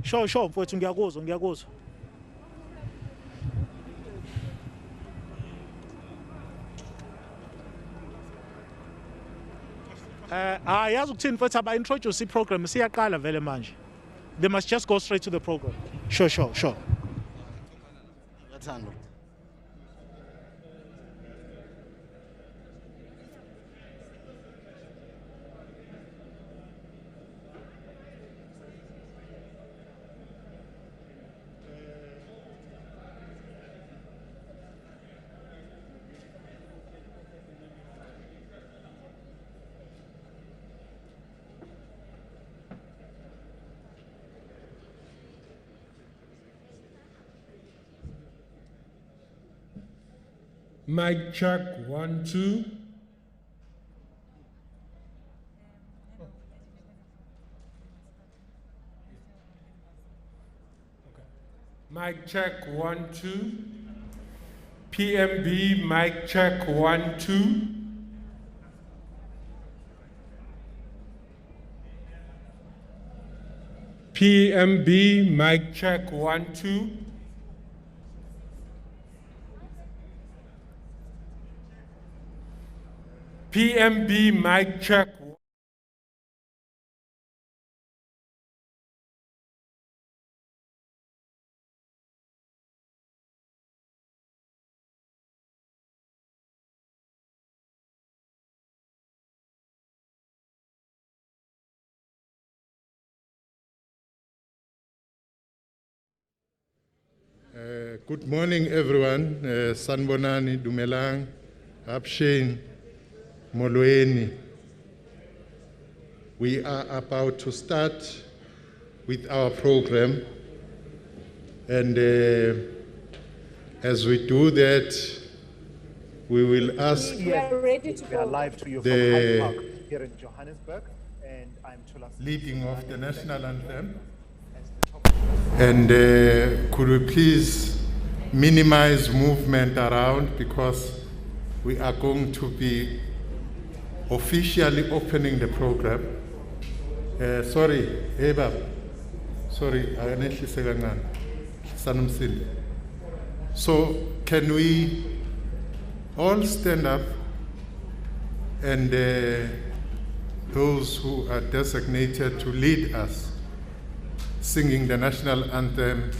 Sure, mfowethu ngiyakuzwa. Yazi ukuthini mfowethu aba-introduce i-program siyaqala vele manje. They must just go straight to the program. Sure. Mic check, 1, 2. Mic check, 1, 2. PMB, mic check, 1, 2. PMB, mic check, 1, 2. PMB, mic check. Good morning, everyone. Sanbonani, Dumelang, Abshin, Molweni. We are about to start with our program, and as we do that, we will ask We are ready to We are go. live to you The- from Hyde Park here in Johannesburg, and I'm Chula. leading of the national anthem. As the top- And could we please minimize movement around, because we are going to be officially opening the program. Sorry, Eba. Sorry, I initially said Sanumsil. So can we all stand up, and those who are designated to lead us singing the national anthem.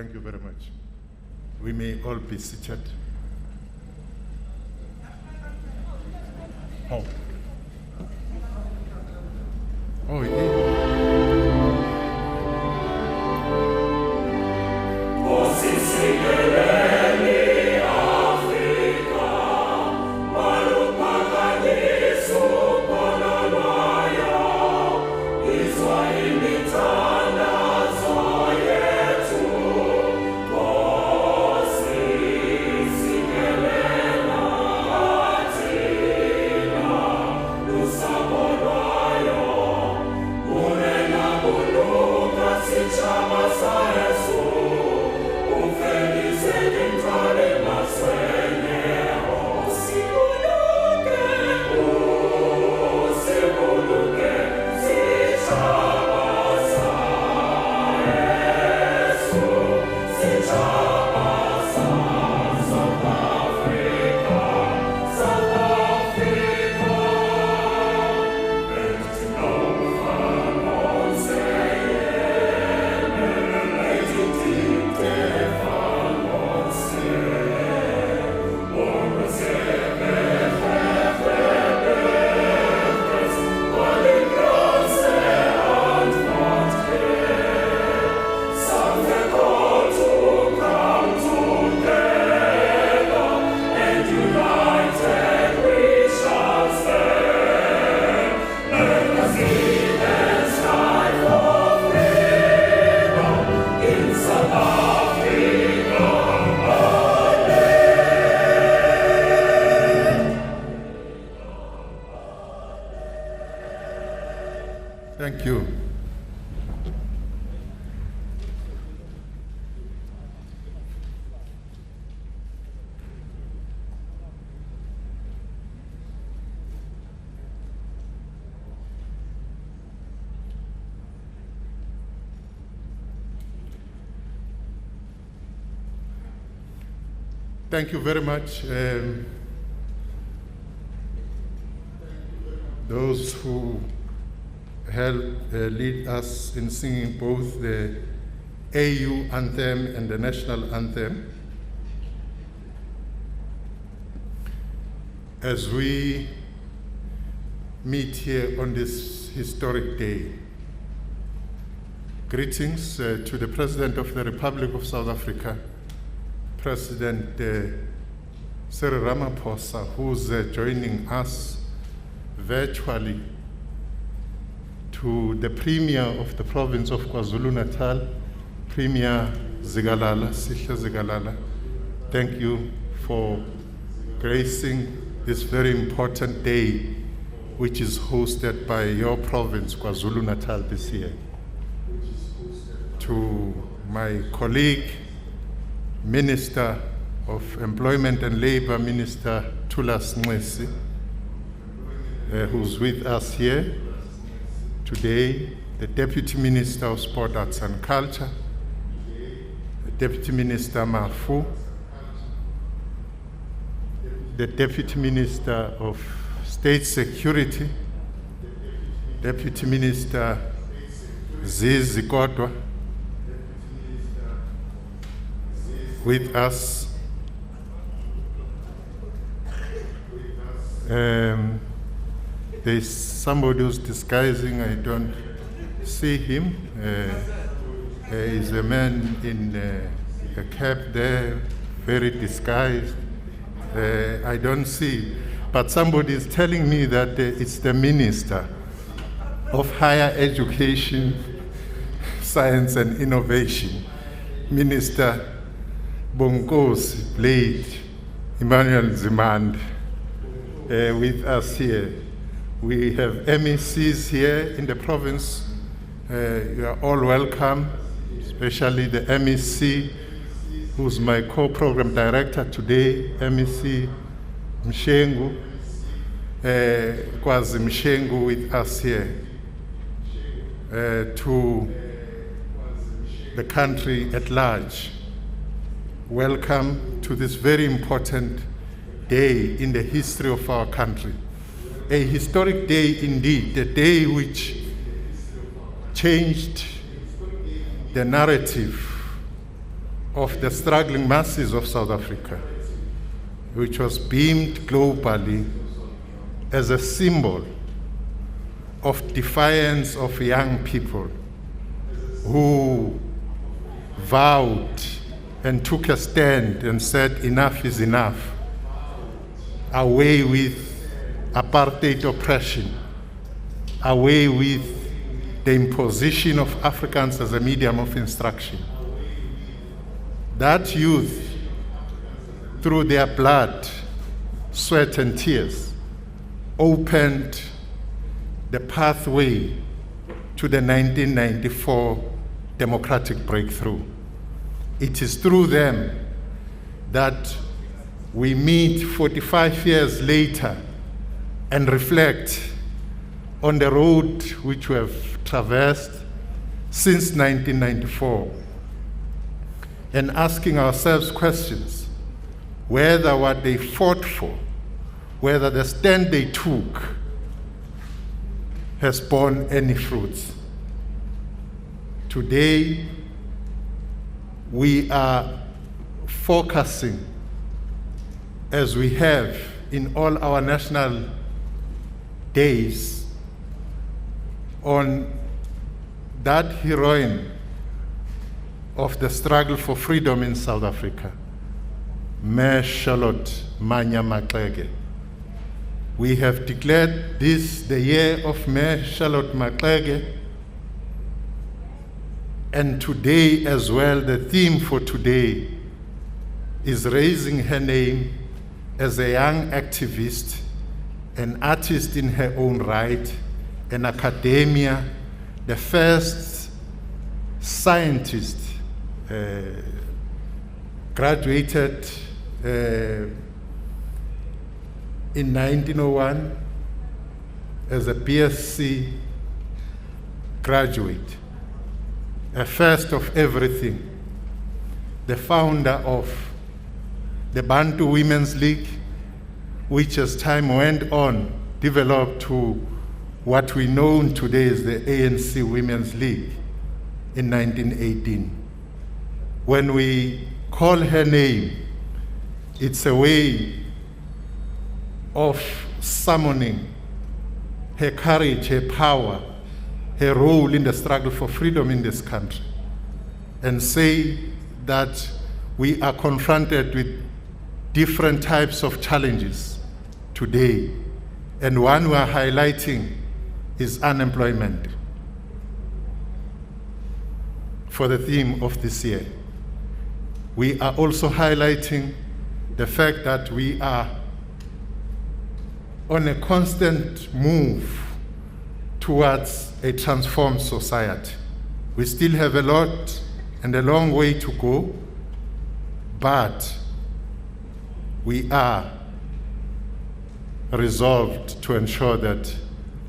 Thank you very much. We may all be seated. Oh, yeah. Thank you. Thank you very much. Those who helped lead us in singing both the AU anthem and the national anthem. As we meet here on this historic day, greetings to the President of the Republic of South Africa, President Cyril Ramaphosa, who's joining us virtually, to the Premier of the province of KwaZulu-Natal, Premier Zigalala, Sihle Zigalala. Thank you for gracing this very important day, which is hosted by your province, KwaZulu-Natal, this year. To my colleague, Minister of Employment and Labor, Minister Thulas Nxesi, who's with us here today, the Deputy Minister of Sport, Arts and Culture, the Deputy Minister Mafu, the Deputy Minister of State Security, Deputy Minister Zizi Kodwa, with us. There's somebody who's disguising, I don't see him. He's a man in a cap there, very disguised. I don't see, but somebody is telling me that it's the Minister of Higher Education, Science and Innovation, Minister Bonkosi Blade Emmanuel Zimand, with us here. We have MECs here in the province. You are all welcome, especially the MEC, who's my co-program director today, MEC Mshengu, Kwazi Mshengu with us here. To the country at large, welcome to this very important day in the history of our country. A historic day indeed, a day which changed the narrative of the struggling masses of South Africa, which was beamed globally as a symbol of defiance of young people who vowed and took a stand and said, enough is enough. Away with apartheid oppression, away with the imposition of Africans as a medium of instruction. That youth, through their blood, sweat and tears, opened the pathway to the 1994 democratic breakthrough. It is through them that we meet 45 years later and reflect on the road which we have traversed since 1994 and asking ourselves questions whether what they fought for, whether the stand they took has borne any fruits. Today, we are focusing, as we have in all our national days, on that heroine of the struggle for freedom in South Africa, Mayor Charlotte Maxeke. We have declared this the year of Mayor Charlotte Maxeke, and today as well, the theme for today is raising her name as a young activist, an artist in her own right, an academia, the first scientist, graduated in 1901 as a BSc graduate, a first of everything, the founder of the Bantu Women's League, which as time went on developed to what we know today as the ANC Women's League in 1918. When we call her name, it's a way of summoning her courage, her power, her role in the struggle for freedom in this country, and say that we are confronted with different types of challenges today, and one we are highlighting is unemployment for the theme of this year. We are also highlighting the fact that we are on a constant move towards a transformed society. We still have a lot and a long way to go, but we are resolved to ensure that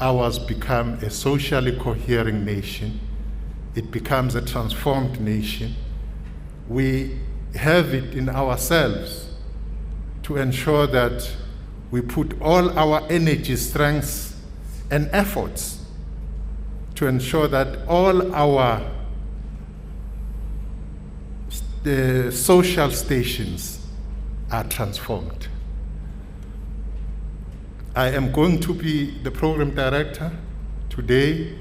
ours become a socially coherent nation. It becomes a transformed nation. We have it in ourselves to ensure that we put all our energy, strengths, and efforts to ensure that all our social stations are transformed. I am going to be the program director today.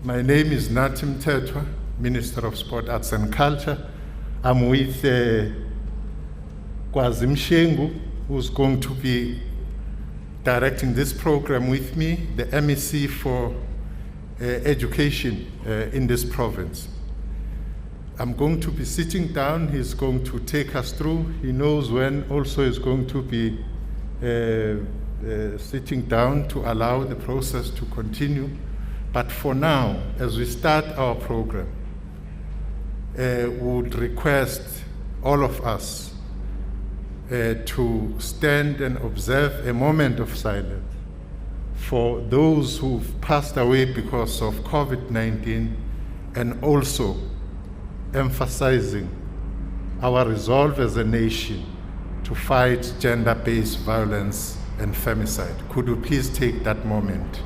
My name is Natim Tetwa, Minister of Sport, Arts and Culture. I'm with KwaZulu-Natal, who's going to be directing this program with me, the MEC for education in this province. I'm going to be sitting down. He's going to take us through. He knows when also is going to be sitting down to allow the process to continue. But for now, as we start our program, we would request all of us to stand and observe a moment of silence for those who've passed away because of COVID-19, and also emphasizing our resolve as a nation to fight gender-based violence and femicide. Could you please take that moment?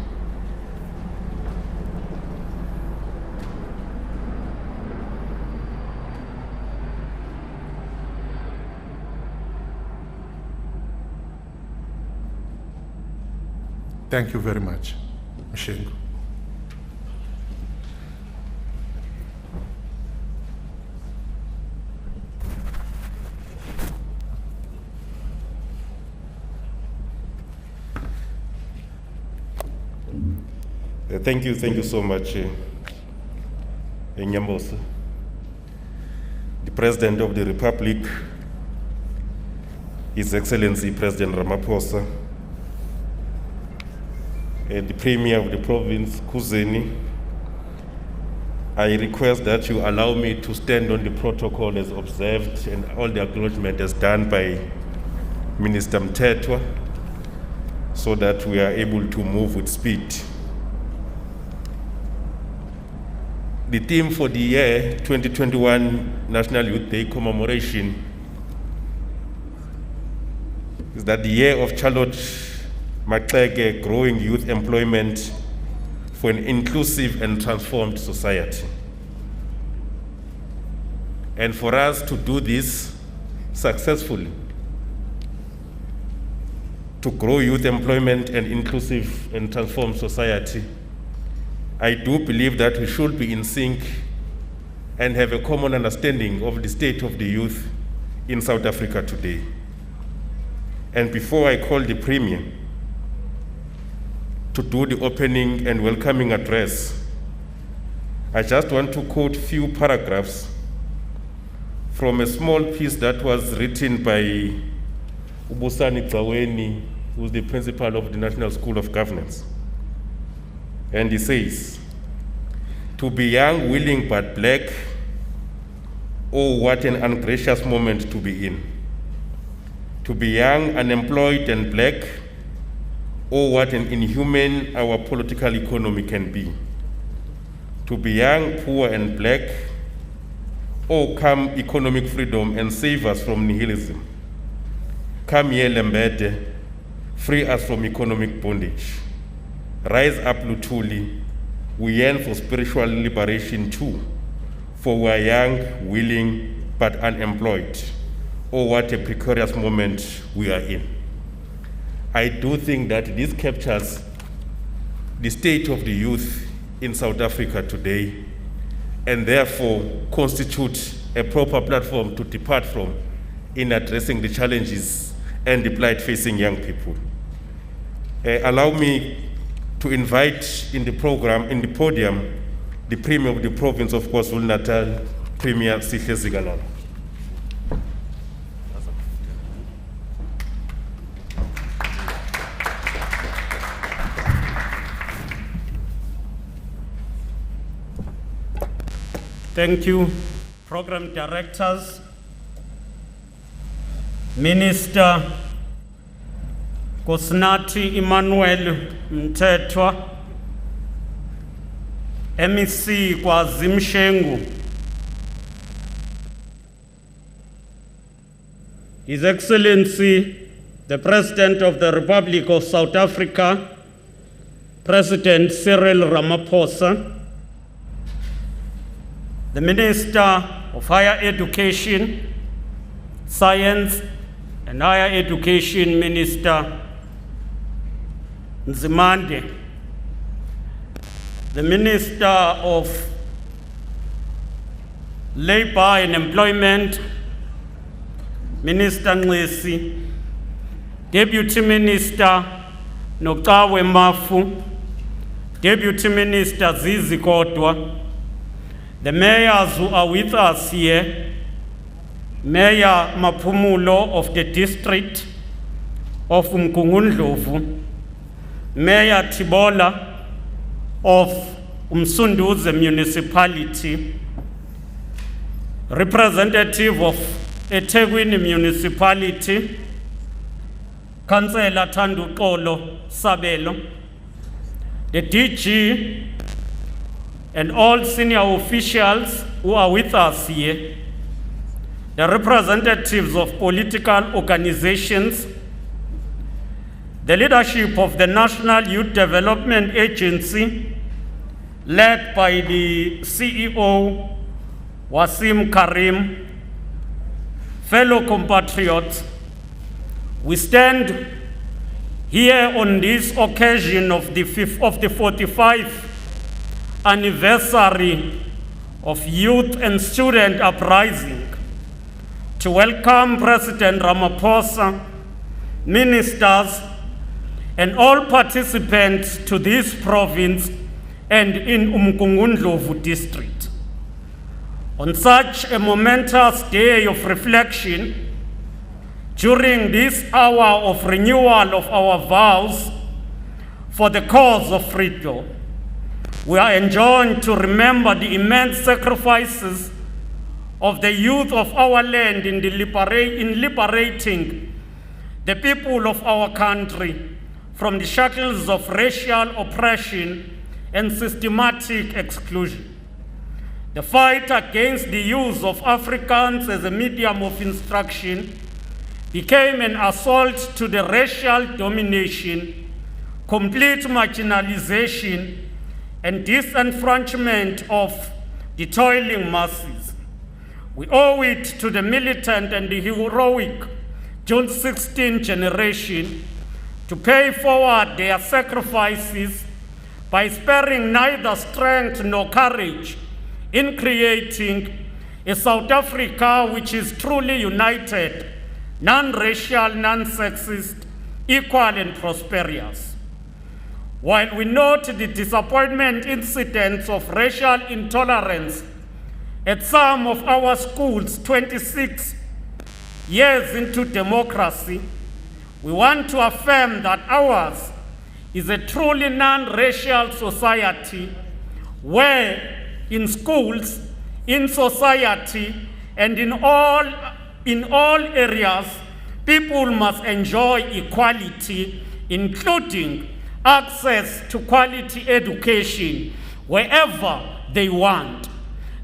Thank you very much. Mshengu. Thank you so much, Nyambosa. The President of the Republic, His Excellency President Ramaphosa, the Premier of the Province, Kuzeni, I request that you allow me to stand on the protocol as observed and all the acknowledgement as done by Minister Mthethwa, so that we are able to move with speed. The theme for the year 2021 National Youth Day commemoration is that the year of Charlotte Maxeke, growing youth employment for an inclusive and transformed society. And for us to do this successfully, to grow youth employment and inclusive and transformed society, I do believe that we should be in sync and have a common understanding of the state of the youth in South Africa today. And before I call the Premier to do the opening and welcoming address, I just want to quote a few paragraphs from a small piece that was written by Ubusani Tsaweni, who's the principal of the National School of Governance. And he says, "To be young, willing but black, oh, what an ungracious moment to be in. To be young, unemployed and black, oh, what an inhuman our political economy can be. To be young, poor and black, oh, come economic freedom and save us from nihilism. Come here, Lembede, free us from economic bondage. Rise up, Lutuli, we yearn for spiritual liberation too, for we are young, willing, but unemployed. Oh, what a precarious moment we are in." I do think that this captures the state of the youth in South Africa today, and therefore constitute a proper platform to depart from in addressing the challenges and the plight facing young people. Allow me to invite in the podium, the Premier of the Province of KwaZulu-Natal, Premier Cyril Ramaphosa. Thank you, Program Directors, Minister Kosnati Emmanuel Mthethwa, MEC KwaZimshengu, His Excellency, the President of the Republic of South Africa, President Cyril Ramaphosa, the Minister of Higher Education, Science and Higher Education, Minister Nzimande, the Minister of Labor and Employment, Minister Nxesi, Deputy Minister Nokawe Mafu, Deputy Minister Zizi Kodwa, the mayors who are with us here, Mayor Mapumulo of the district of Mkungundlovu, Mayor Tibola of Umsunduze municipality, representative of eThekwini municipality, Councillor Thandukolo Sabelo, the DG, and all senior officials who are with us here, the representatives of political organizations, the leadership of the National Youth Development Agency, led by the CEO, Wasim Karim, fellow compatriots, we stand here on this occasion of the 45th anniversary of Youth and Student Uprising, to welcome President Ramaphosa, ministers, and all participants to this province and in Umgungundlovu district. On such a momentous day of reflection, during this hour of renewal of our vows for the cause of freedom, we are enjoined to remember the immense sacrifices of the youth of our land in liberating the people of our country from the shackles of racial oppression and systematic exclusion. The fight against the use of Afrikaans as a medium of instruction became an assault to the racial domination, complete marginalization, and disenfranchisement of the toiling masses. We owe it to the militant and the heroic June 16 generation to pay forward their sacrifices by sparing neither strength nor courage in creating a South Africa which is truly united, non-racial, non-sexist, equal and prosperous. While we note the disappointment incidents of racial intolerance at some of our schools 26 years into democracy, we want to affirm that ours is a truly non-racial society where in schools, in society, and in all areas, people must enjoy equality, including access to quality education wherever they want.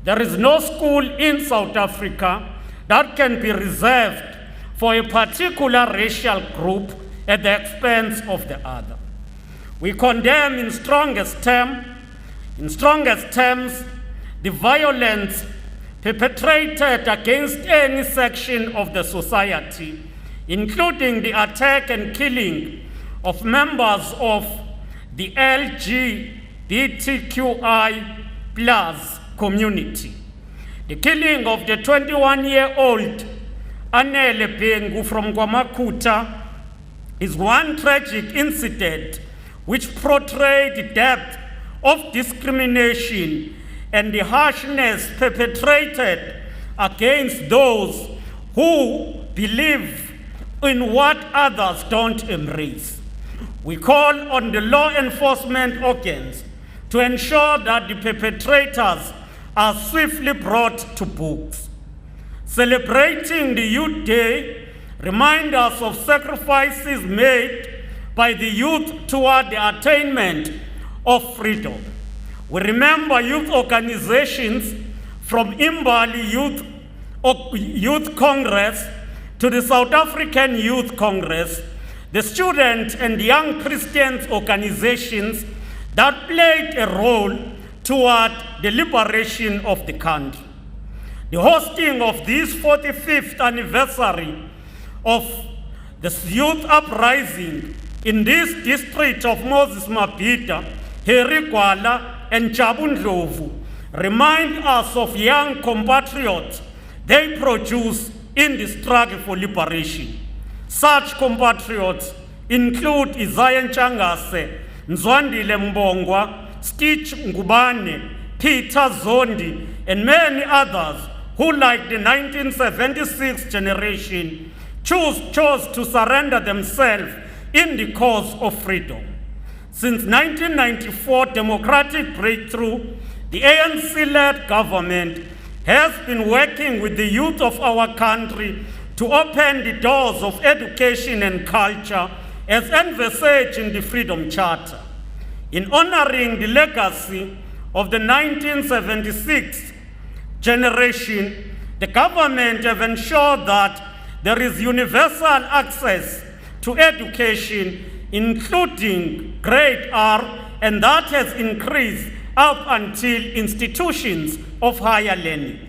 There is no school in South Africa that can be reserved for a particular racial group at the expense of the other. We condemn in strongest terms the violence perpetrated against any section of the society, including the attack and killing of members of the LGBTQI+ community. The killing of the 21-year-old Anele Pengu from Gwamakuta is one tragic incident which portrayed the depth of discrimination and the harshness perpetrated against those who believe in what others don't embrace. We call on the law enforcement organs to ensure that the perpetrators are swiftly brought to books. Celebrating the Youth Day reminds us of sacrifices made by the youth toward the attainment of freedom. We remember youth organizations from Imbali Youth Congress to the South African Youth Congress, the student and young Christians organizations that played a role toward the liberation of the country. The hosting of this 45th anniversary of the youth uprising in this district of Moses Mabhida, Herikwala, and Chabundlovu remind us of young compatriots they produce in the struggle for liberation. Such compatriots include Isaiah Nchangase, Nzwandile Mbongwa, Stitch Ngubane, Peter Zondi, and many others who, like the 1976 generation, chose to surrender themselves in the cause of freedom. Since 1994 democratic breakthrough, the ANC-led government has been working with the youth of our country to open the doors of education and culture as envisaged in the Freedom Charter. In honoring the legacy of the 1976 generation, the government have ensured that there is universal access to education, including grade R, and that has increased up until institutions of higher learning.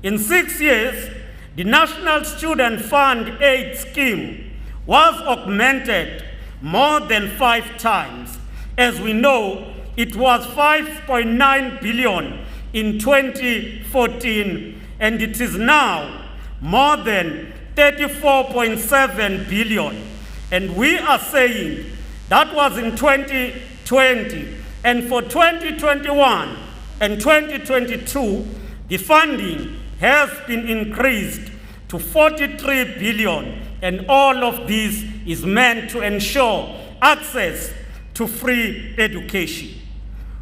In 6 years, the National Student Fund Aid Scheme was augmented more than 5 times. As we know, it was 5.9 billion in 2014, and it is now more than 34.7 billion. And we are saying that was in 2020, and for 2021 and 2022, the funding has been increased to 43 billion, and all of this is meant to ensure access to free education.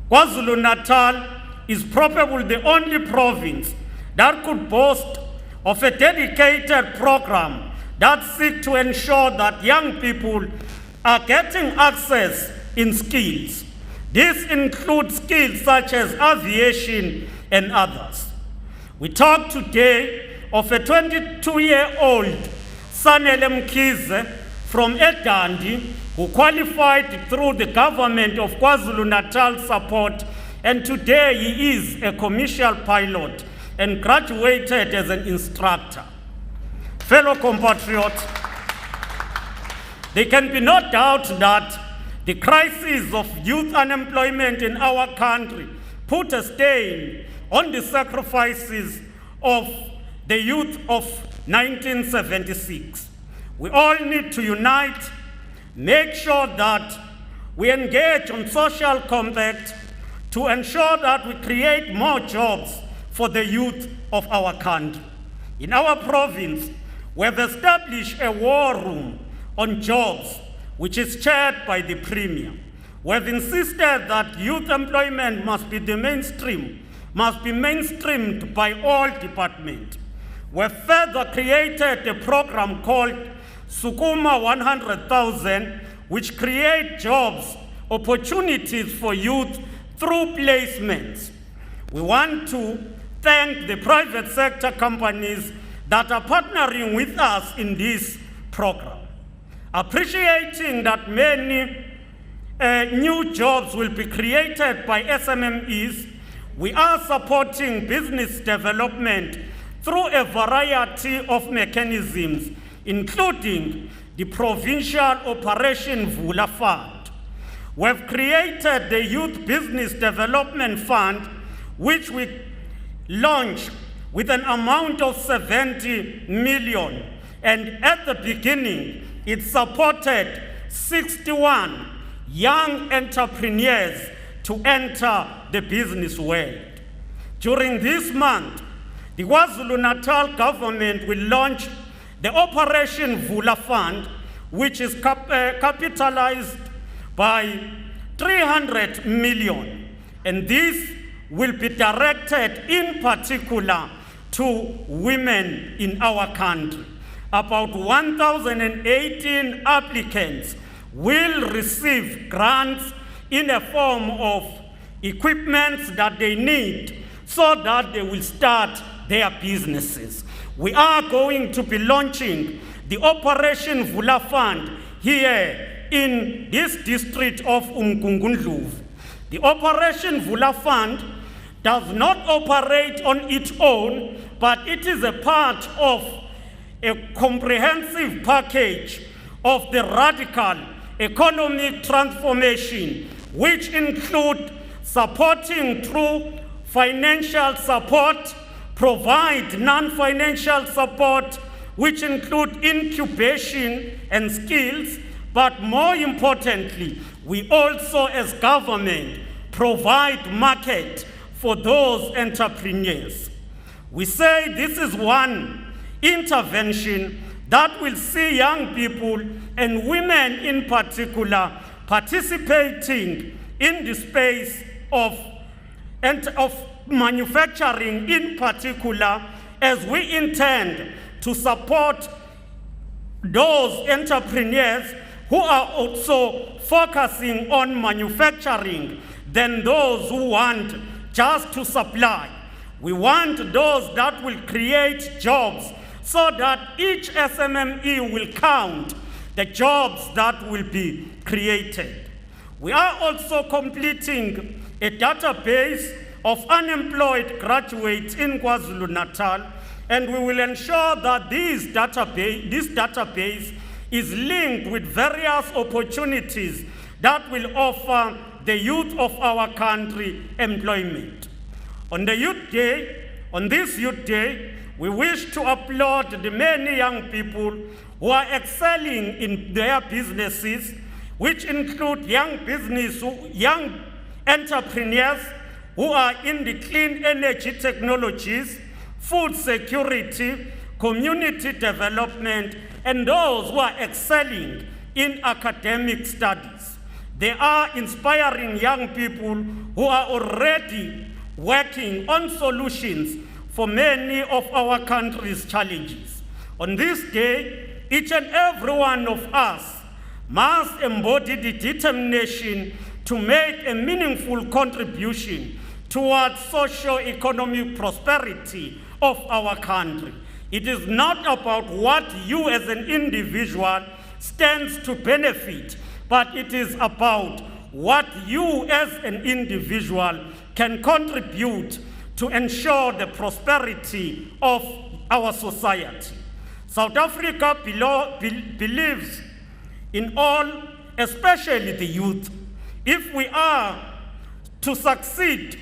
KwaZulu-Natal is probably the only province that could boast of a dedicated program that seeks to ensure that young people are getting access in skills. This includes skills such as aviation and others. We talk today of a 22-year-old Charlotte Maxeke from Edandi who qualified through the government of KwaZulu-Natal support, and today he is a commercial pilot and graduated as an instructor. Fellow compatriots, there can be no doubt that the crisis of youth unemployment in our country put a stain on the sacrifices of the youth of 1976. We all need to unite, make sure that we engage on social compact to ensure that we create more jobs for the youth of our country. In our province, we have established a war room on jobs, which is chaired by the Premier. We have insisted that youth employment must be mainstreamed by all departments. We have further created a program called Sukuma 100,000, which creates jobs, opportunities for youth through placements. We want to thank the private sector companies that are partnering with us in this program. Appreciating that many new jobs will be created by SMMEs, we are supporting business development through a variety of mechanisms, including the Provincial Operation Vula Fund. We have created the Youth Business Development Fund, which we launched with an amount of 70 million. And at the beginning, it supported 61 young entrepreneurs to enter the business world. During this month, the KwaZulu-Natal government will launch the Operation Vula Fund, which is capitalized by 300 million. And this will be directed in particular to women in our country. About 1,018 applicants will receive grants in a form of equipment that they need so that they will start their businesses. We are going to be launching the Operation Vula Fund here in this district of Umgungundlovu. The Operation Vula Fund does not operate on its own, but it is a part of a comprehensive package of the radical economic transformation, which include supporting through financial support, provide non-financial support, which include incubation and skills, but more importantly, we also as government provide market for those entrepreneurs. We say this is one intervention that will see young people and women in particular participating in the space of manufacturing in particular, as we intend to support those entrepreneurs who are also focusing on manufacturing than those who want just to supply. We want those that will create jobs so that each SMME will count the jobs that will be created. We are also completing a database of unemployed graduates in KwaZulu-Natal, and we will ensure that this database is linked with various opportunities that will offer the youth of our country employment. On this Youth Day, we wish to applaud the many young people who are excelling in their businesses, which include young entrepreneurs who are in the clean energy technologies, food security, community development, and those who are excelling in academic studies. They are inspiring young people who are already working on solutions for many of our country's challenges. On this day, each and every one of us must embody the determination to make a meaningful contribution towards socio-economic prosperity of our country. It is not about what you as an individual stands to benefit, but it is about what you as an individual can contribute to ensure the prosperity of our society. South Africa believes in all, especially the youth. If we are to succeed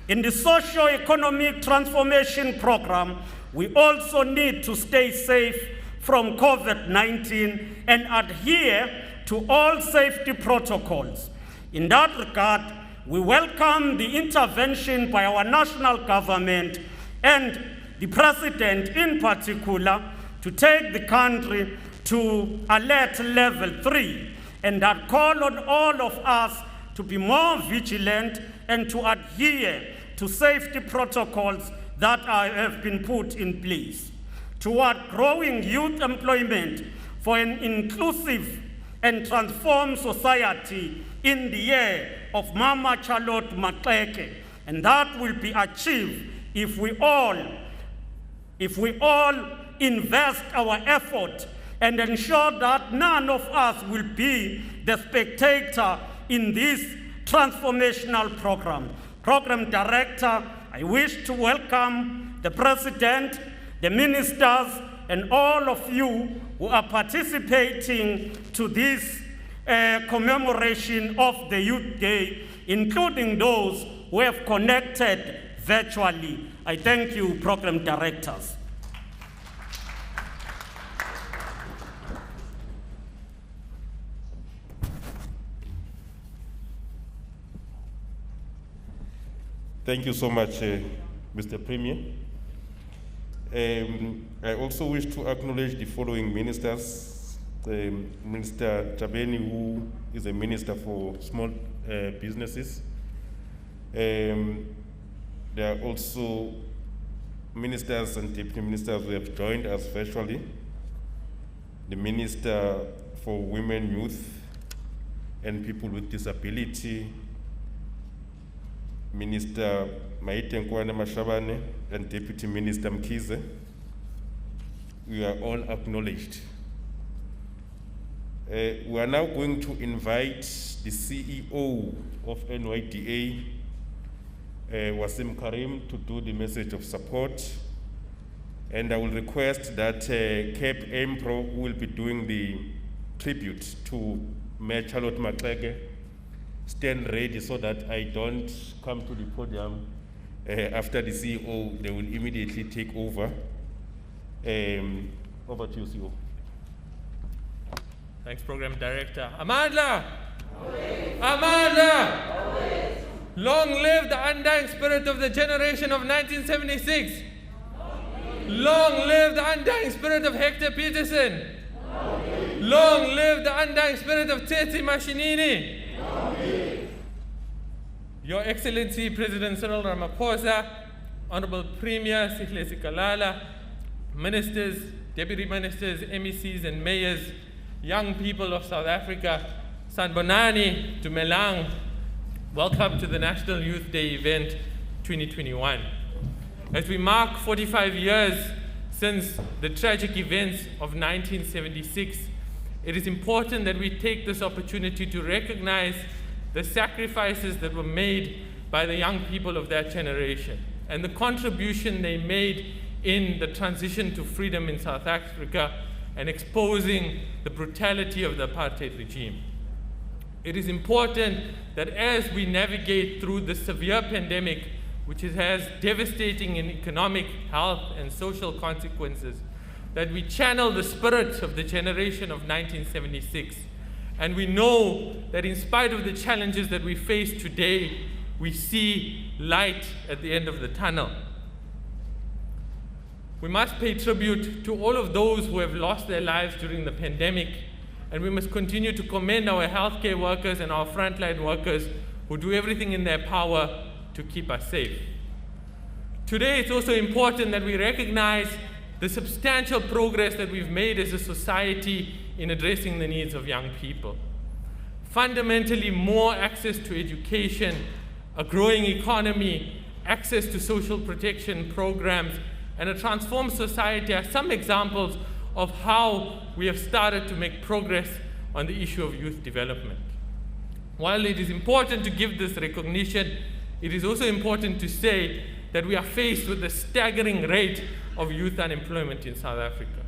in the socio-economic transformation program, we also need to stay safe from COVID-19 and adhere to all safety protocols. In that regard, we welcome the intervention by our national government and the President in particular to take the country to alert level 3, and that call on all of us to be more vigilant and to adhere to safety protocols that have been put in place. Toward growing youth employment for an inclusive and transformed society in the year of Mama Charlotte Maxeke, and that will be achieved if we all invest our effort and ensure that none of us will be the spectator in this transformational program. Program Director, I wish to welcome the President, the ministers, and all of you who are participating to this commemoration of the Youth Day, including those who have connected virtually. I thank you, Program Directors. Thank you so much, Mr. Premier. I also wish to acknowledge the following ministers. Minister Tabeni, who is a minister for small businesses. There are also ministers and deputy ministers who have joined us virtually. The Minister for Women, Youth, and People with Disability, Minister Maite Mashabane, and Deputy Minister Mkize. We are all acknowledged. We are now going to invite the CEO of NYDA, Wasim Karim, to do the message of support. And I will request that Cape Empro will be doing the tribute to Mayor Charlotte Maxeke. Stand ready so that I don't come to the podium after the CEO. They will immediately take over. Over to you, CEO. Thanks, Program Director. Amandla! Always. Amandla! Always. Long live the undying spirit of the generation of 1976. Long live the undying spirit of Hector Peterson. Long live the undying spirit of Tsetse Mashinini. Your Excellency President Cyril Ramaphosa, Honorable Premier Sihle Sikalala, Ministers, Deputy Ministers, MECs and Mayors, young people of South Africa, Sanbonani, Dumelang, welcome to the National Youth Day event 2021. As we mark 45 years since the tragic events of 1976, it is important that we take this opportunity to recognize the sacrifices that were made by the young people of that generation and the contribution they made in the transition to freedom in South Africa and exposing the brutality of the apartheid regime. It is important that as we navigate through the severe pandemic, which has devastating in economic, health, and social consequences, that we channel the spirit of the generation of 1976. And we know that in spite of the challenges that we face today, we see light at the end of the tunnel. We must pay tribute to all of those who have lost their lives during the pandemic, and we must continue to commend our healthcare workers and our frontline workers who do everything in their power to keep us safe. Today, it's also important that we recognize the substantial progress that we've made as a society in addressing the needs of young people. Fundamentally, more access to education, a growing economy, access to social protection programs, and a transformed society are some examples of how we have started to make progress on the issue of youth development. While it is important to give this recognition, it is also important to say that we are faced with a staggering rate of youth unemployment in South Africa.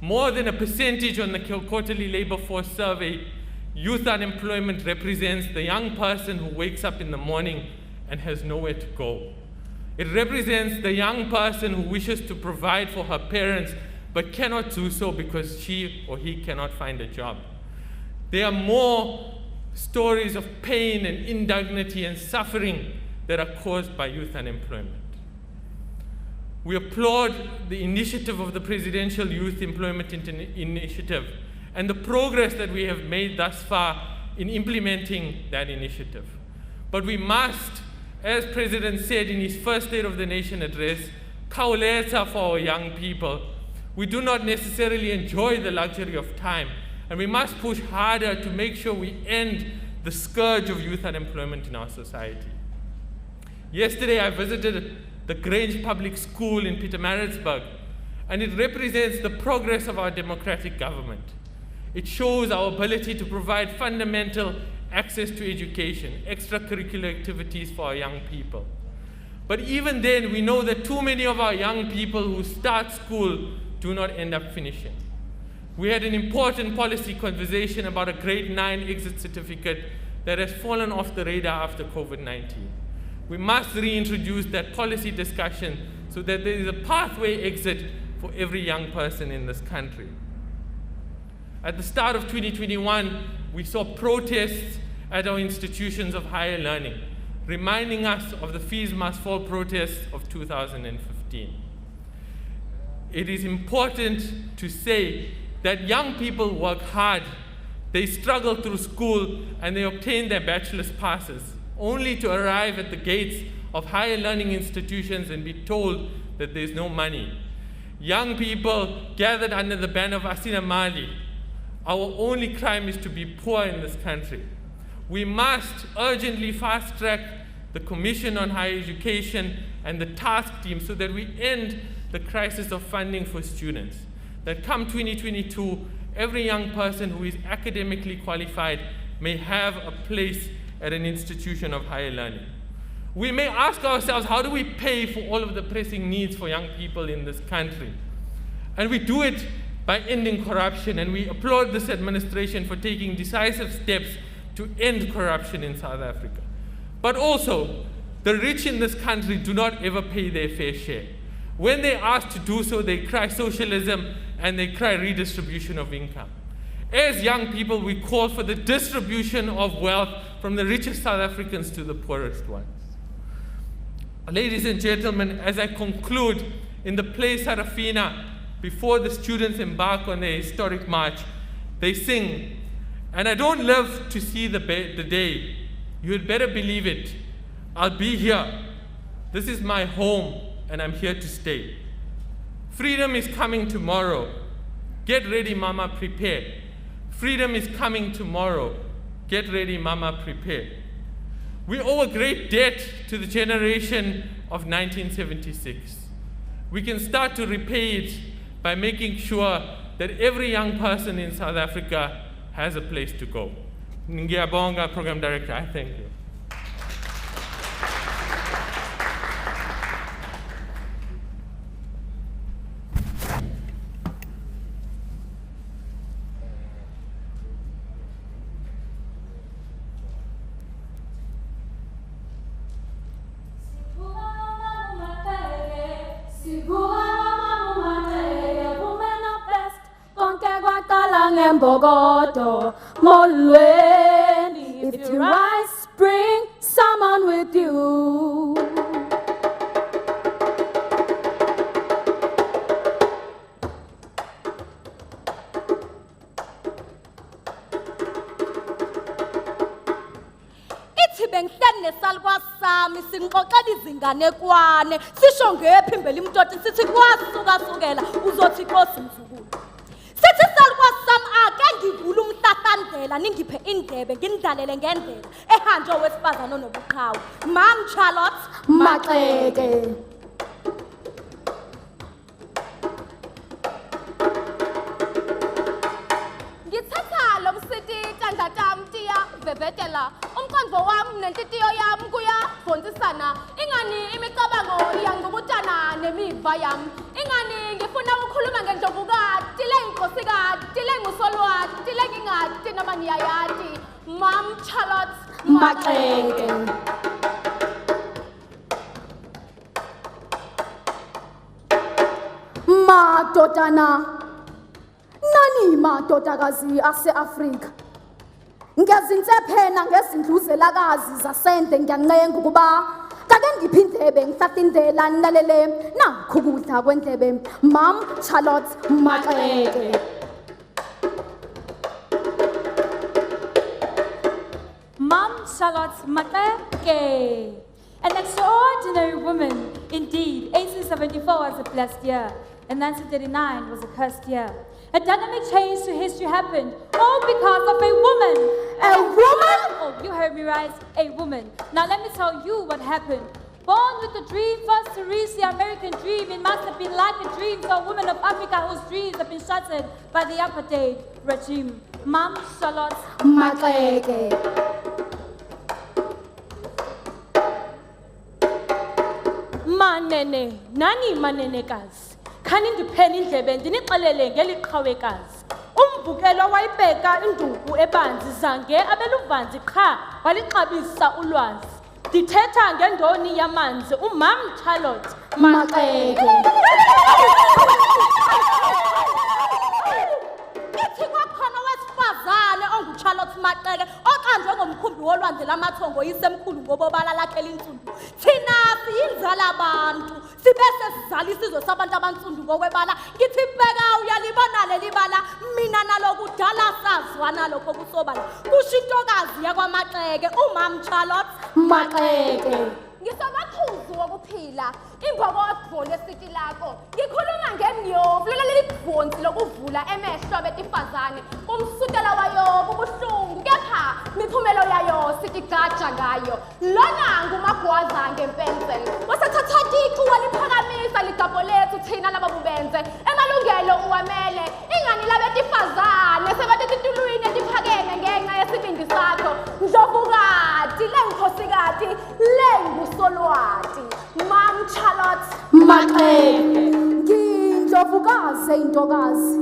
More than a percentage on the quarterly labor force survey, youth unemployment represents the young person who wakes up in the morning and has nowhere to go. It represents the young person who wishes to provide for her parents but cannot do so because she or he cannot find a job. There are more stories of pain and indignity and suffering that are caused by youth unemployment. We applaud the initiative of the Presidential Youth Employment Initiative and the progress that we have made thus far in implementing that initiative. But we must, as President said in his first State of the Nation address, khawuletha for our young people. We do not necessarily enjoy the luxury of time, and we must push harder to make sure we end the scourge of youth unemployment in our society. Yesterday, I visited the Grange Public School in Pietermaritzburg, and it represents the progress of our democratic government. It shows our ability to provide fundamental access to education, extracurricular activities for our young people. But even then, we know that too many of our young people who start school do not end up finishing. We had an important policy conversation about a grade 9 exit certificate that has fallen off the radar after COVID-19. We must reintroduce that policy discussion so that there is a pathway exit for every young person in this country. At the start of 2021, we saw protests at our institutions of higher learning, reminding us of the Fees Must Fall protests of 2015. It is important to say that young people work hard, they struggle through school, and they obtain their bachelor's passes, only to arrive at the gates of higher learning institutions and be told that there's no money. Young people gathered under the banner of Asina Mali. Our only crime is to be poor in this country. We must urgently fast-track the Commission on Higher Education and the task team so that we end the crisis of funding for students. That come 2022, every young person who is academically qualified may have a place at an institution of higher learning. We may ask ourselves, how do we pay for all of the pressing needs for young people in this country? And we do it by ending corruption, and we applaud this administration for taking decisive steps to end corruption in South Africa. But also, the rich in this country do not ever pay their fair share. When they're asked to do so, they cry socialism and they cry redistribution of income. As young people, we call for the distribution of wealth from the richest South Africans to the poorest ones. Ladies and gentlemen, as I conclude, in the play Sarafina, before the students embark on their historic march, they sing, "And I don't live to see the day. You had better believe it. I'll be here. This is my home, and I'm here to stay. Freedom is coming tomorrow. Get ready, mama, prepare. Freedom is coming tomorrow. Get ready, mama, prepare." We owe a great debt to the generation of 1976. We can start to repay it by making sure that every young person in South Africa has a place to go. Ngiyabonga, Program Director. I thank you. ngembokodo molweni. If you rise, bring someone with you. Nesalwa sami sinqoqela izinganekwane sisho ngephi imbele imtoti sithi kwasukasukela uzothi Nkosi Mzukulu sithi salwa sami ake ngivula umhlathandlela ningiphe indebe ngindlalele ngendlela ehanjwe wesifazana onobuqhawe Mam Charlotte Maxeke. ngithatha lo msitita ndatamtiya bebetela umqondo wami nentitiyo yami kuyafundisana ingani imicabango yangqubutana nemiva yami ingani ngifuna ukukhuluma ngendlovukati leyinkosikazi lengusolwati lengingati noma ngiyayati Mam Charlotte Maxeke. Madodana nani madodakazi ase-Afrika ngezinsephena ngezindluzelakazi zasende ngiyancenga ukuba kake ngiphi indlebe ngihlahlindlela nilalele nakho ukudla kwendlebe Mam Charlotte Maxeke. Mam Charlotte Maxeke, an extraordinary woman indeed. 1874 was a blessed year, and 1939 was a cursed year. A dynamic change to history happened, all because of a woman. A woman? Oh, you heard me right, a woman. Now let me tell you what happened. Born with the dream first to reach the American dream, it must have been like a dream to a woman of Africa whose dreams have been shattered by the apartheid regime. Mam Charlotte Maxeke. Manene nani manenekazi khani ndipheni indlebe ndinixelele ngeliqhawekazi umvukelo wayibeka induku ebanzi zange abeluvanzi qha walixabisa ulwazi ndithetha ngendoni yamanzi uMam Charlotte Maxeke. ithi kwakhona wesifazane onguCharlotte Maxeke oqanjwe ngomkhumbi wolwandle lamathongo yisemkhulu ngobobala lakhe linsundu thina siyinzala abantu sibese sizala isizwe sabantu abansundu ngokwebala ngithi bheka uyalibona leli bala mina nalokudala sazwana lokho kusobala kusho intokazi yakwaMaxeke uMam Charlotte Maxeke. ngisabakhuzu wokuphila imbokotho lesiti lakho ngikhuluma ngemnyovu leli libhonzi lokuvula emehlo betifazane umsukela wayo kubuhlungu kepha miphumelo yayo sithi gaja ngayo lona ngumagwaza ngempensel wasathatha ticu waliphakamisa ligabho lethu thina lababubenze emalungelo uwamele ingani labetifazane sebatitulwini etiphakeme ngenxa yesibindi sakho ndlovukati lengikhosikazi lengusolwati Mam Charlotte Maxeke. Ngindlovukazi intokazi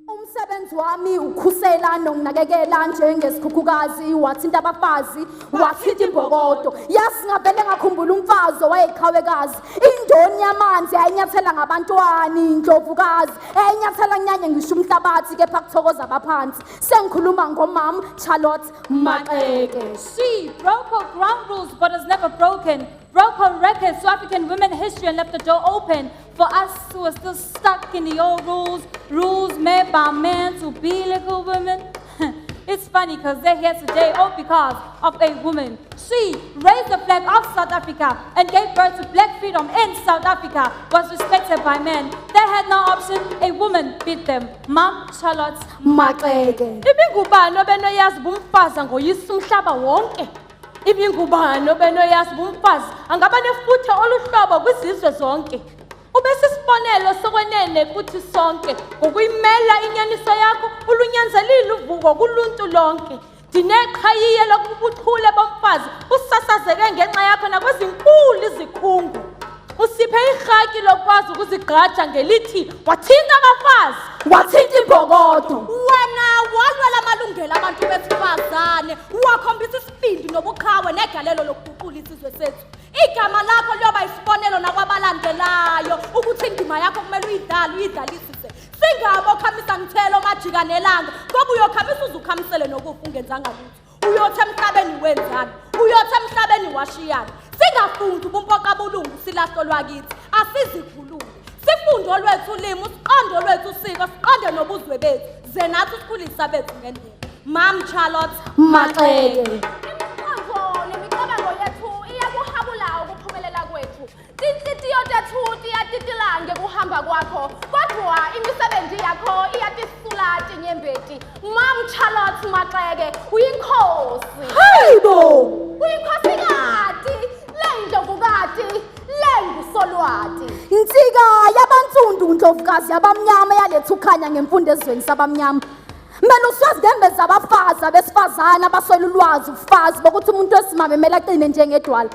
umsebenzi wami ukhusela nokunakekela njengesikhukhukazi wathinta abafazi wathinta imbokodo yasingavele ngakhumbula umfazi owayeqhawekazi indoni yamanzi ayinyathela ngabantwana indlovukazi ayinyathela nyanye ngisho umhlabathi kepha kuthokoza abaphansi sengikhuluma ngoMam Charlotte Maxeke. She broke her ground rules but has never broken. Broke her records to African women history and left the door open for us who are still stuck in the old rules made by men to be legal women. It's funny because they're here today all because of a woman. She raised the flag of South Africa and gave birth to black freedom in South Africa, was respected by men. They had no option, a woman beat them. Mam Charlotte Maxeke. ibingubani obenoyazi bumfaza ngoyisa umhlaba wonke ibingubani obenoyazi bumfazi angaba nefuthe oluhlobo kwizizwe zonke ubesisibonelo sokwenene kuthi sonke ngokuyimela inyaniso yakho ulunyanzelile uvuko kuluntu lonke dineqhayiye lokubuthule bomfazi usasazeke ngenxa yakho nakwezinkulu izikhungu usiphe irhaki lokwazi ukuzigqaja ngelithi wathinta abafazi wathinta imbokodo wena walwela amalungelo abantu besifazane wakhombisa isibindi nobuqhawe negalelo lokuguqula isizwe sethu igama lakho liyoba isibonelo nakwabalandelayo ukuthi indima yakho kumele uyidlale ujika nelanga ngoba uyokhamisa uzukhamisele nokufa ungenzanga lutho uyothe emhlabeni wenzani uyothe emhlabeni washiyana singafundi ubumpoka bulungu silahlo lwakithi asizikhulule sifunde olwethu ulimi siqonde olwethu usiko siqonde nobuzwe bethu ze nathi sikhulisa bethu ngendlela Mam Charlotte Maxeke. Inkonzo nemicabango yethu iyakuhabula ukuphumelela kwethu. Tinhlitiyo tethu tiyatitilange kuhamba kwakho. Kodwa imisebenzi yakho iyatisula tinyembeti. Mam Charlotte Maxeke uyinkosi. Hayibo. Uyinkosikazi, lendlovukati, lengusolwati. Insika yabansundu ndlovukazi yabamnyama yaletha ukhanya ngemfundo ezweni sabamnyama. Melo swazi ngembe zabafazi abesifazana abaswela ulwazi ubufazi bokuthi umuntu wesimame kumele aqine njengedwala.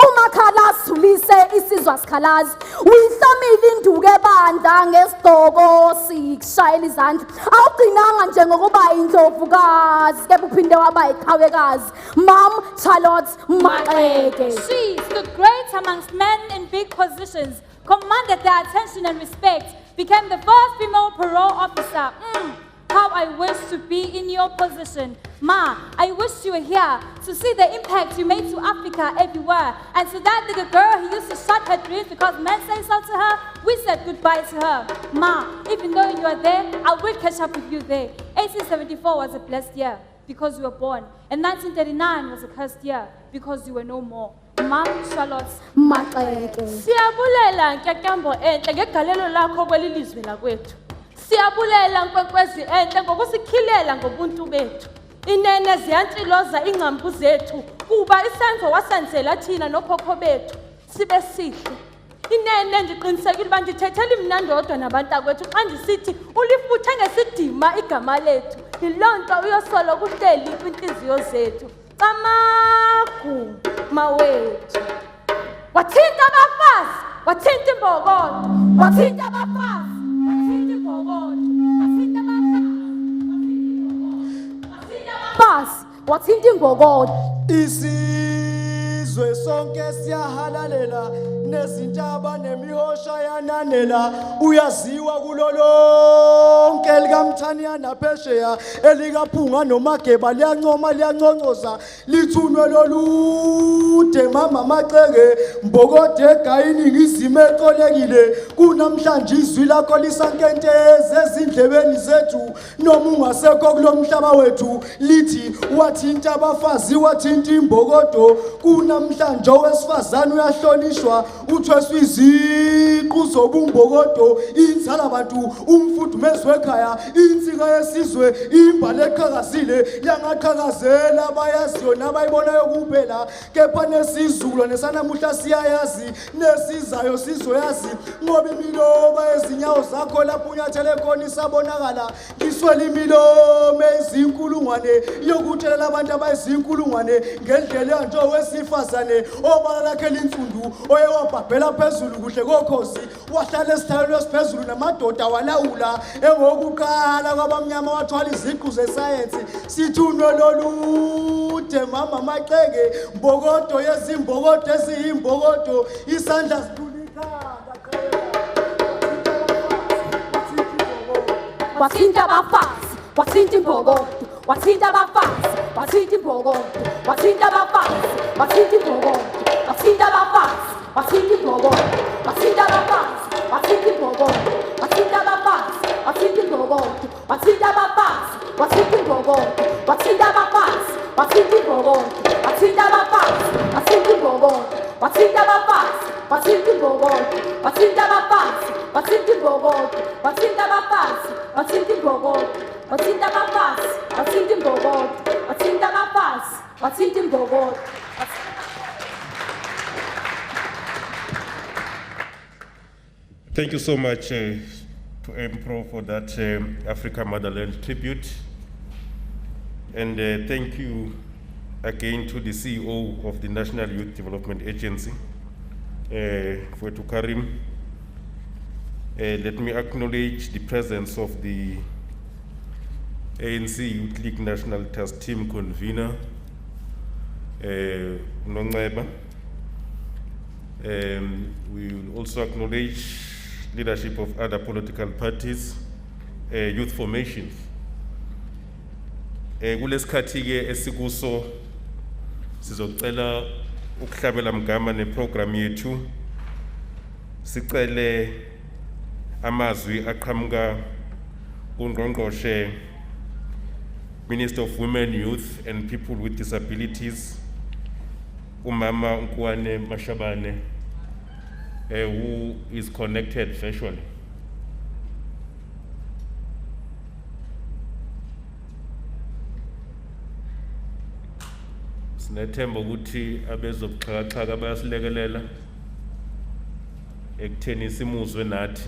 Umakhala asulise isizwe asikhalazi. Uyihlamile induku ebandla ngesidoko sikushayela izandla. Awugcinanga nje ngokuba indlovukazi kepha uphinde waba iqhawekazi. Mam Charlotte Maxeke. She stood great amongst men in big positions, commanded their attention and respect, became the first female parole officer. How I wish to be in your position. Ma, I wish you were here to see the impact you made to Africa everywhere. And to that little girl who used to shut her dreams because men say so to her, we said goodbye to her. Ma, even though you are there, I will catch up with you there. 1874 was a blessed year because you were born. And 1939 was a cursed year because you were no more. Mam Charlotte Maxeke. Siyabulela nkekambo enhle ngegalelo lakho kwelilizwe lakwethu. Siyabulela nkwenkwezi enhle ngokusikhilela ngobuntu bethu. Inene ziyantsiloza ingqambu zethu kuba isenzo wasenzela thina nokhokho bethu sibe sihle. Inene ndiqinisekile uba ndithethela imnandodwa nabantakwethu xa ndisithi ulifuthe ngesidima igama lethu. Yiloo nto uyosolo kuhleli kwintliziyo zethu. Camagu mawethu. Wathinta abafazi, wathinta imbokodo, wathinta abafazi. Wathinta imbokodo. Isizwe sonke siyahalalela nezintaba nemihosha yananela uyaziwa kulolonke likamthanyana phesheya elikaphunga nomageba liyancoma liyanconcoza lithunwe lolude mama Maxeke mbokode egayini ngizime eqolekile kunamhlanje izwi lakho lisankenteze ezindlebeni zethu noma ungasekho kulomhlaba wethu lithi wathinta abafazi wathinta imbokodo kunamhlanje owesifazane uyahlonishwa uthweswe iziqu zobumbokodo inzala abantu umfudumezi wekhaya insika yesizwe imbali eqhakazile yangaqhakazela abayaziyo nabayibonayo kuphela kepha nesizukulwane sanamuhla siyayazi nesizayo sizoyazi ngoba imilomo ezinyawo zakho lapho unyathele khona isabonakala liswela imilomo ezinkulungwane yokuthelela abantu abayizinkulungwane ngendlela yanje owesifazane obala lakhe linsundu oyewabhabhela phezulu kuhle kokhozi wahlala esithayweni esiphezulu namadoda walawula engokuqala kwabamnyama wathwala iziqu zesayensi sithunwe lolude mama Maxeke mbokodo yezimbokodo eziyimbokodo isandla Wathinta abafazi, wathinta imbokodo, wathinta abafazi, wathinta imbokodo, wathinta abafazi, wathinta imbokodo, wathinta abafazi, wathinta imbokodo, wathinta abafazi, wathinta imbokodo, wathinta abafazi, wathinta imbokodo, wathinta abafazi, wathinta imbokodo, wathinta abafazi, wathinta imbokodo, wathinta abafazi, wathinta imbokodo, wathinta abafazi, wathinta imbokodo, wathinta abafazi, wathinta imbokodo, wathinta abafazi, wathinta imbokodo, wathinta abafazi, wathinta imbokodo, wathinta abafazi, wathinta imbokodo. Thank you so much to MPRO for that Africa Motherland tribute. And thank you again to the CEO of the National Youth Development Agency, Fwetu Karim. Let me acknowledge the presence of the ANC Youth League National Task Team convener, Nongeba. We will also acknowledge leadership of other political parties, youth formations Kulesikhathi ke esikuso sizocela ukuhlabela mgama neprogram yethu. Sicele amazwi aqhamuka kuNgqongqoshe Minister of Women, Youth and People with Disabilities, Umama Nkwane Mashabane, who is connected virtually. Sinethemba ukuthi abezobuxhakaxhaka bayasilekelela ekutheni simuzwe nathi.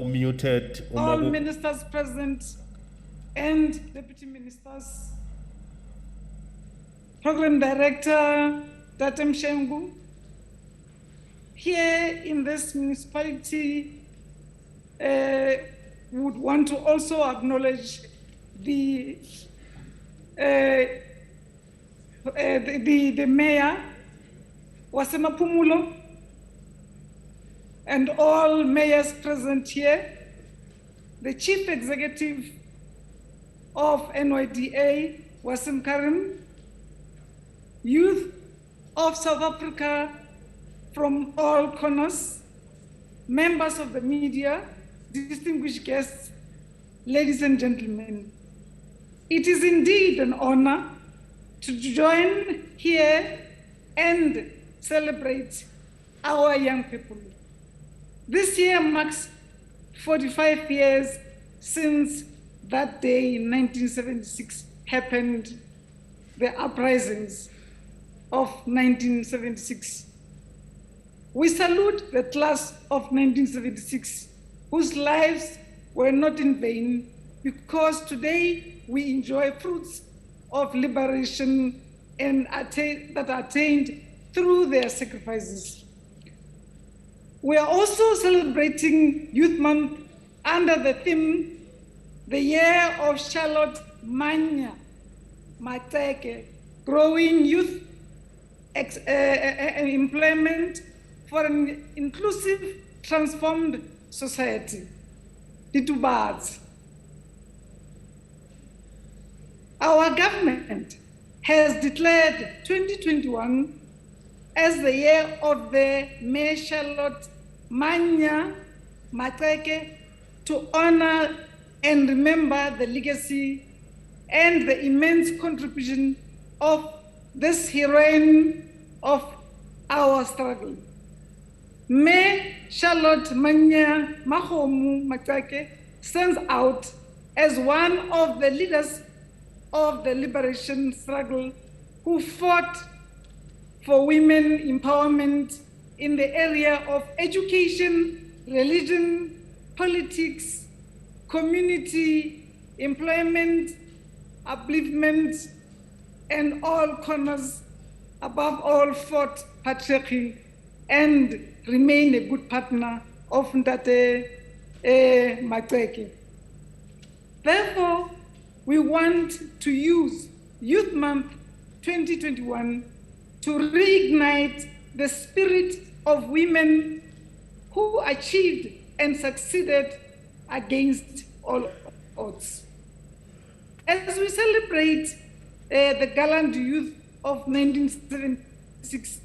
Muted. All ministers present and deputy ministers, program director Datem Shengu, here in this municipality, would want to also acknowledge the mayor, Wasema Pumulo, and all mayors present here, the chief executive of NYDA, Wasim Karim, youth of South Africa from all corners, members of the media, distinguished guests, ladies and gentlemen. It is indeed an honor to join here and celebrate our young people. This year marks 45 years since that day in 1976 happened, the uprisings of 1976. We salute the class of 1976, whose lives were not in vain, because today we enjoy fruits of liberation and that are attained through their sacrifices. We are also celebrating Youth Month under the theme, the year of Charlotte Maxeke, growing youth employment for an inclusive, transformed society. Ditubadzi. Our government has declared 2021 as the year of the May Charlotte Maxeke to honor and remember the legacy and the immense contribution of this heroine of our struggle. May Charlotte Maxeke stands out as one of the leaders of the liberation struggle who fought for women empowerment in the area of education, religion, politics, community, employment, upliftment, and all corners, above all fought patriarchy and remain a good partner of Ndate Maxeke. Therefore, we want to use Youth Month 2021 to reignite the spirit of women who achieved and succeeded against all odds. As we celebrate the gallant youth of 1976,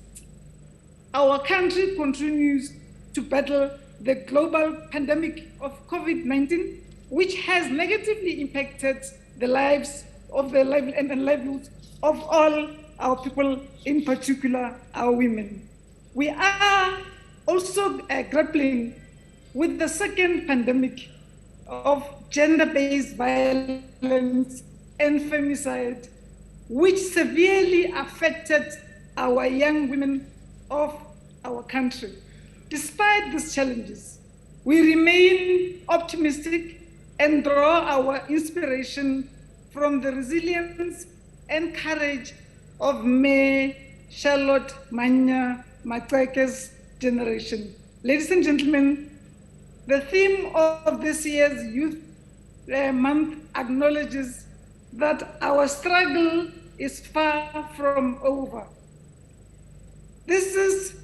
our country continues to battle the global pandemic of COVID-19, which has negatively impacted the lives of the livelihoods of all our people, in particular our women. We are also grappling with the second pandemic of gender-based violence and femicide, which severely affected our young women of our country. Despite these challenges, we remain optimistic and draw our inspiration from the resilience and courage of May Charlotte Maxeke's generation. Ladies and gentlemen, the theme of this year's Youth month acknowledges that our struggle is far from over. This is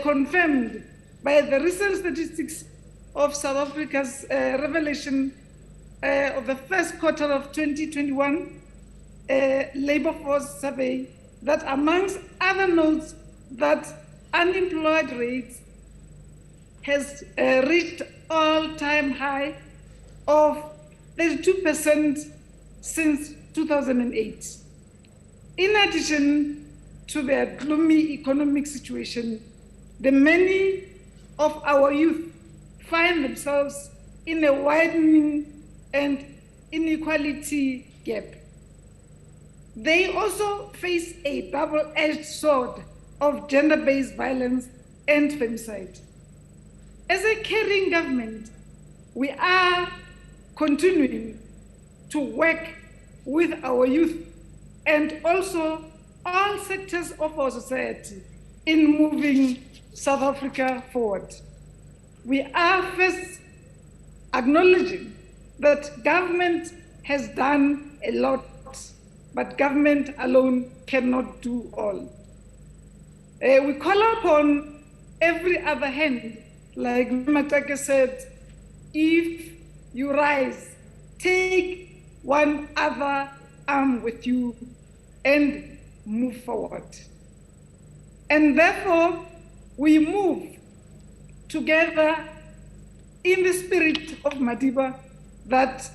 confirmed by the recent statistics of South Africa's revelation of the first quarter of 2021 labor force survey that, amongst other notes, that unemployed rates has reached all-time high of 32% since 2008. In addition to the gloomy economic situation, the many of our youth find themselves in a widening and inequality gap. They also face a double-edged sword of gender-based violence and femicide. As a caring government, we are continuing to work with our youth and also all sectors of our society in moving South Africa forward. We are first acknowledging that government has done a lot, but government alone cannot do all. We call upon every other hand, like Maxeke said, if you rise, take one other arm with you and move forward. And therefore, we move together in the spirit of Madiba that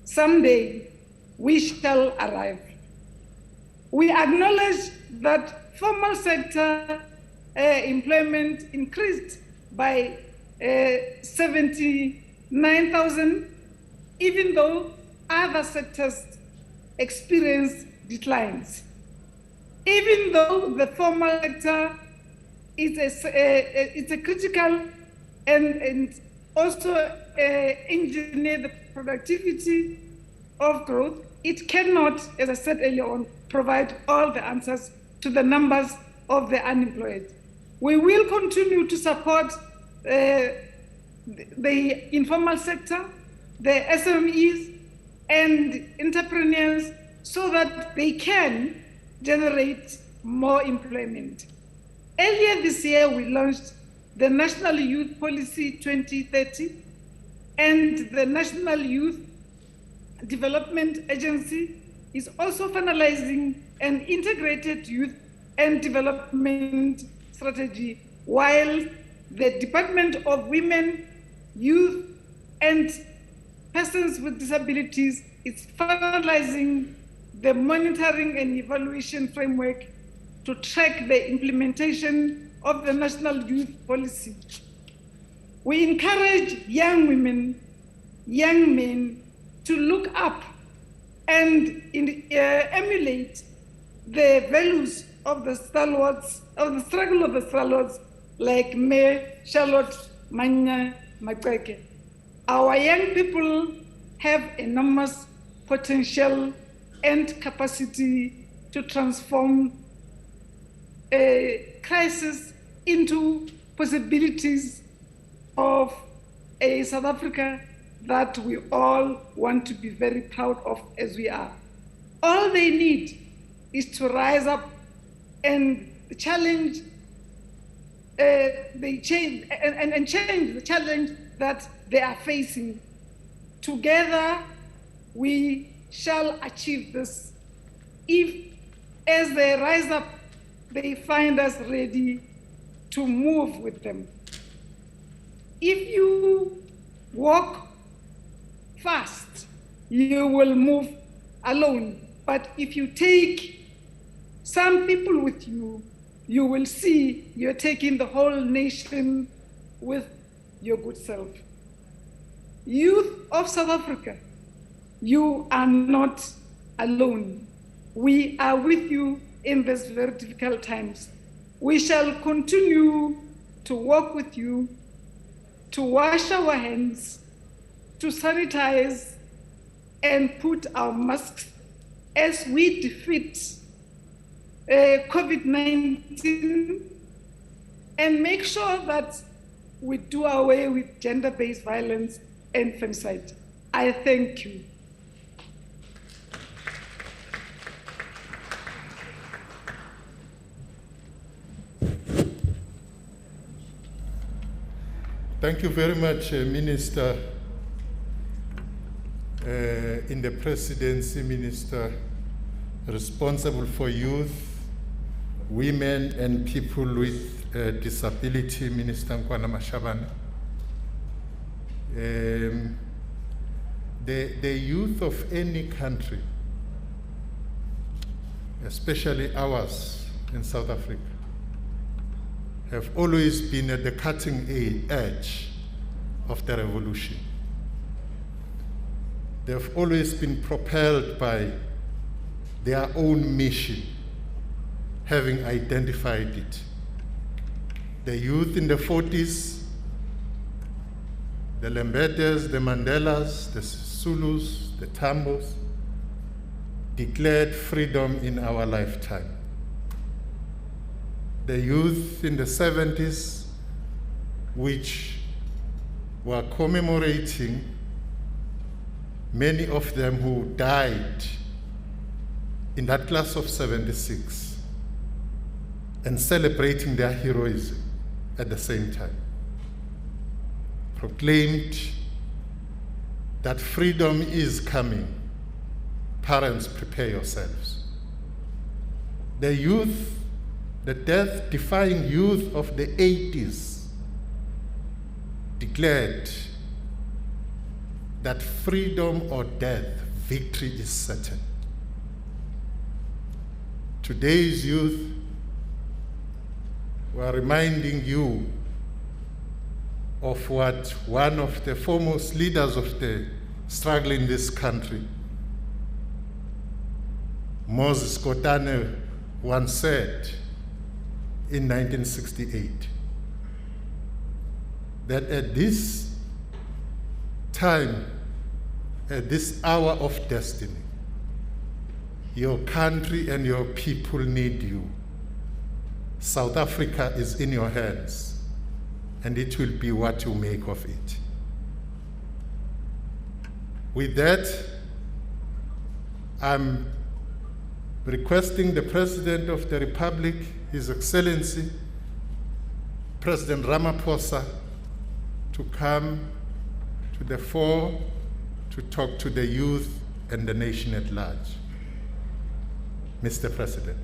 someday we shall arrive. We acknowledge that formal sector employment increased by 79,000, even though other sectors experienced declines. Even though the formal sector is a critical and also engineer the productivity of growth, it cannot, as I said earlier on, provide all the answers to the numbers of the unemployed. We will continue to support the informal sector, the SMEs, and entrepreneurs so that they can generate more employment. Earlier this year, we launched the National Youth Policy 2030 and the National Youth Development Agency is also finalizing an integrated youth and development strategy, while the Department of Women, Youth, and Persons with Disabilities is finalizing the monitoring and evaluation framework to track the implementation of the National Youth Policy. We encourage young women, young men to look up and emulate the values of the stalwarts, of the struggle of the stalwarts like Charlotte Maxeke. Our young people have enormous potential and capacity to transform a crisis into possibilities of a South Africa that we all want to be very proud of as we are. All they need is to rise up and challenge change the challenge that they are facing. Together, we shall achieve this if, as they rise up, they find us ready to move with them. If you walk fast, you will move alone. But if you take some people with you, you will see you're taking the whole nation with your good self. Youth of South Africa, you are not alone. We are with you in these very difficult times. We shall continue to work with you, to wash our hands, to sanitize, and put our masks as we defeat COVID-19 and make sure that we do away with gender-based violence and femicide. I thank you. Thank you very much, Minister. In the presidency, Minister responsible for youth, women and people with disability, Minister Nkwana Mashabane. The youth of any country, especially ours in South Africa, have always been at the cutting edge of the revolution. They've always been propelled by their own mission, having identified it. The youth in the 40s, the Lembetes, the Mandelas, the Zulus, the Tambos, declared freedom in our lifetime. The youth in the 70s, which were commemorating many of them who died in that class of 76 and celebrating their heroism at the same time, proclaimed that freedom is coming. Parents, prepare yourselves. The youth, the death-defying youth of the 80s declared that freedom or death, victory is certain. Today's youth were reminding you of what one of the foremost leaders of the struggle in this country, Moses Kotane, once said in 1968, that at this time, at this hour of destiny, your country and your people need you. South Africa is in your hands, and it will be what you make of it. With that, I'm requesting the President of the Republic, His Excellency, President Ramaphosa, to come to the fore to talk to the youth and the nation at large. Mr. President.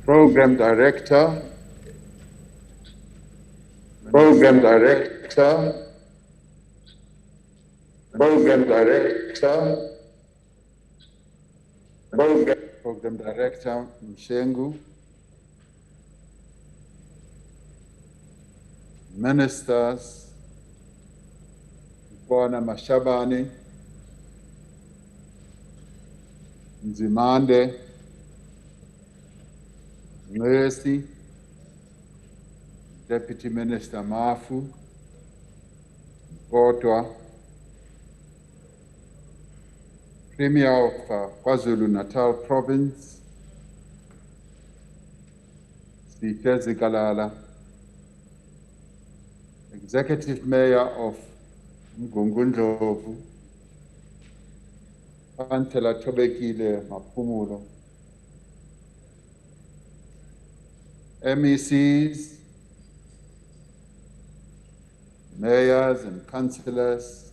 Program Director, Program Director, Program Director, Program Director Mshengu, Ministers, Nkwana Mashabane, Nzimande, Mercy, Deputy Minister Mafu, Kotwa, Premier of KwaZulu-Natal Province, Sihle Zikalala, Executive Mayor of Mgungundlovu, Pantela Tobekile Mapumulo, MECs, mayors and councillors,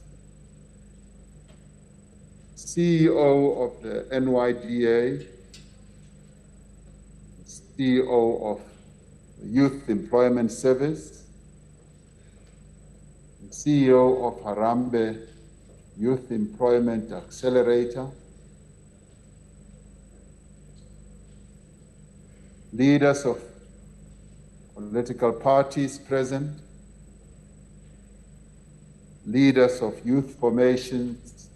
CEO of the NYDA, CEO of the Youth Employment Service, CEO of Harambee Youth Employment Accelerator, leaders of political parties present, leaders of youth formations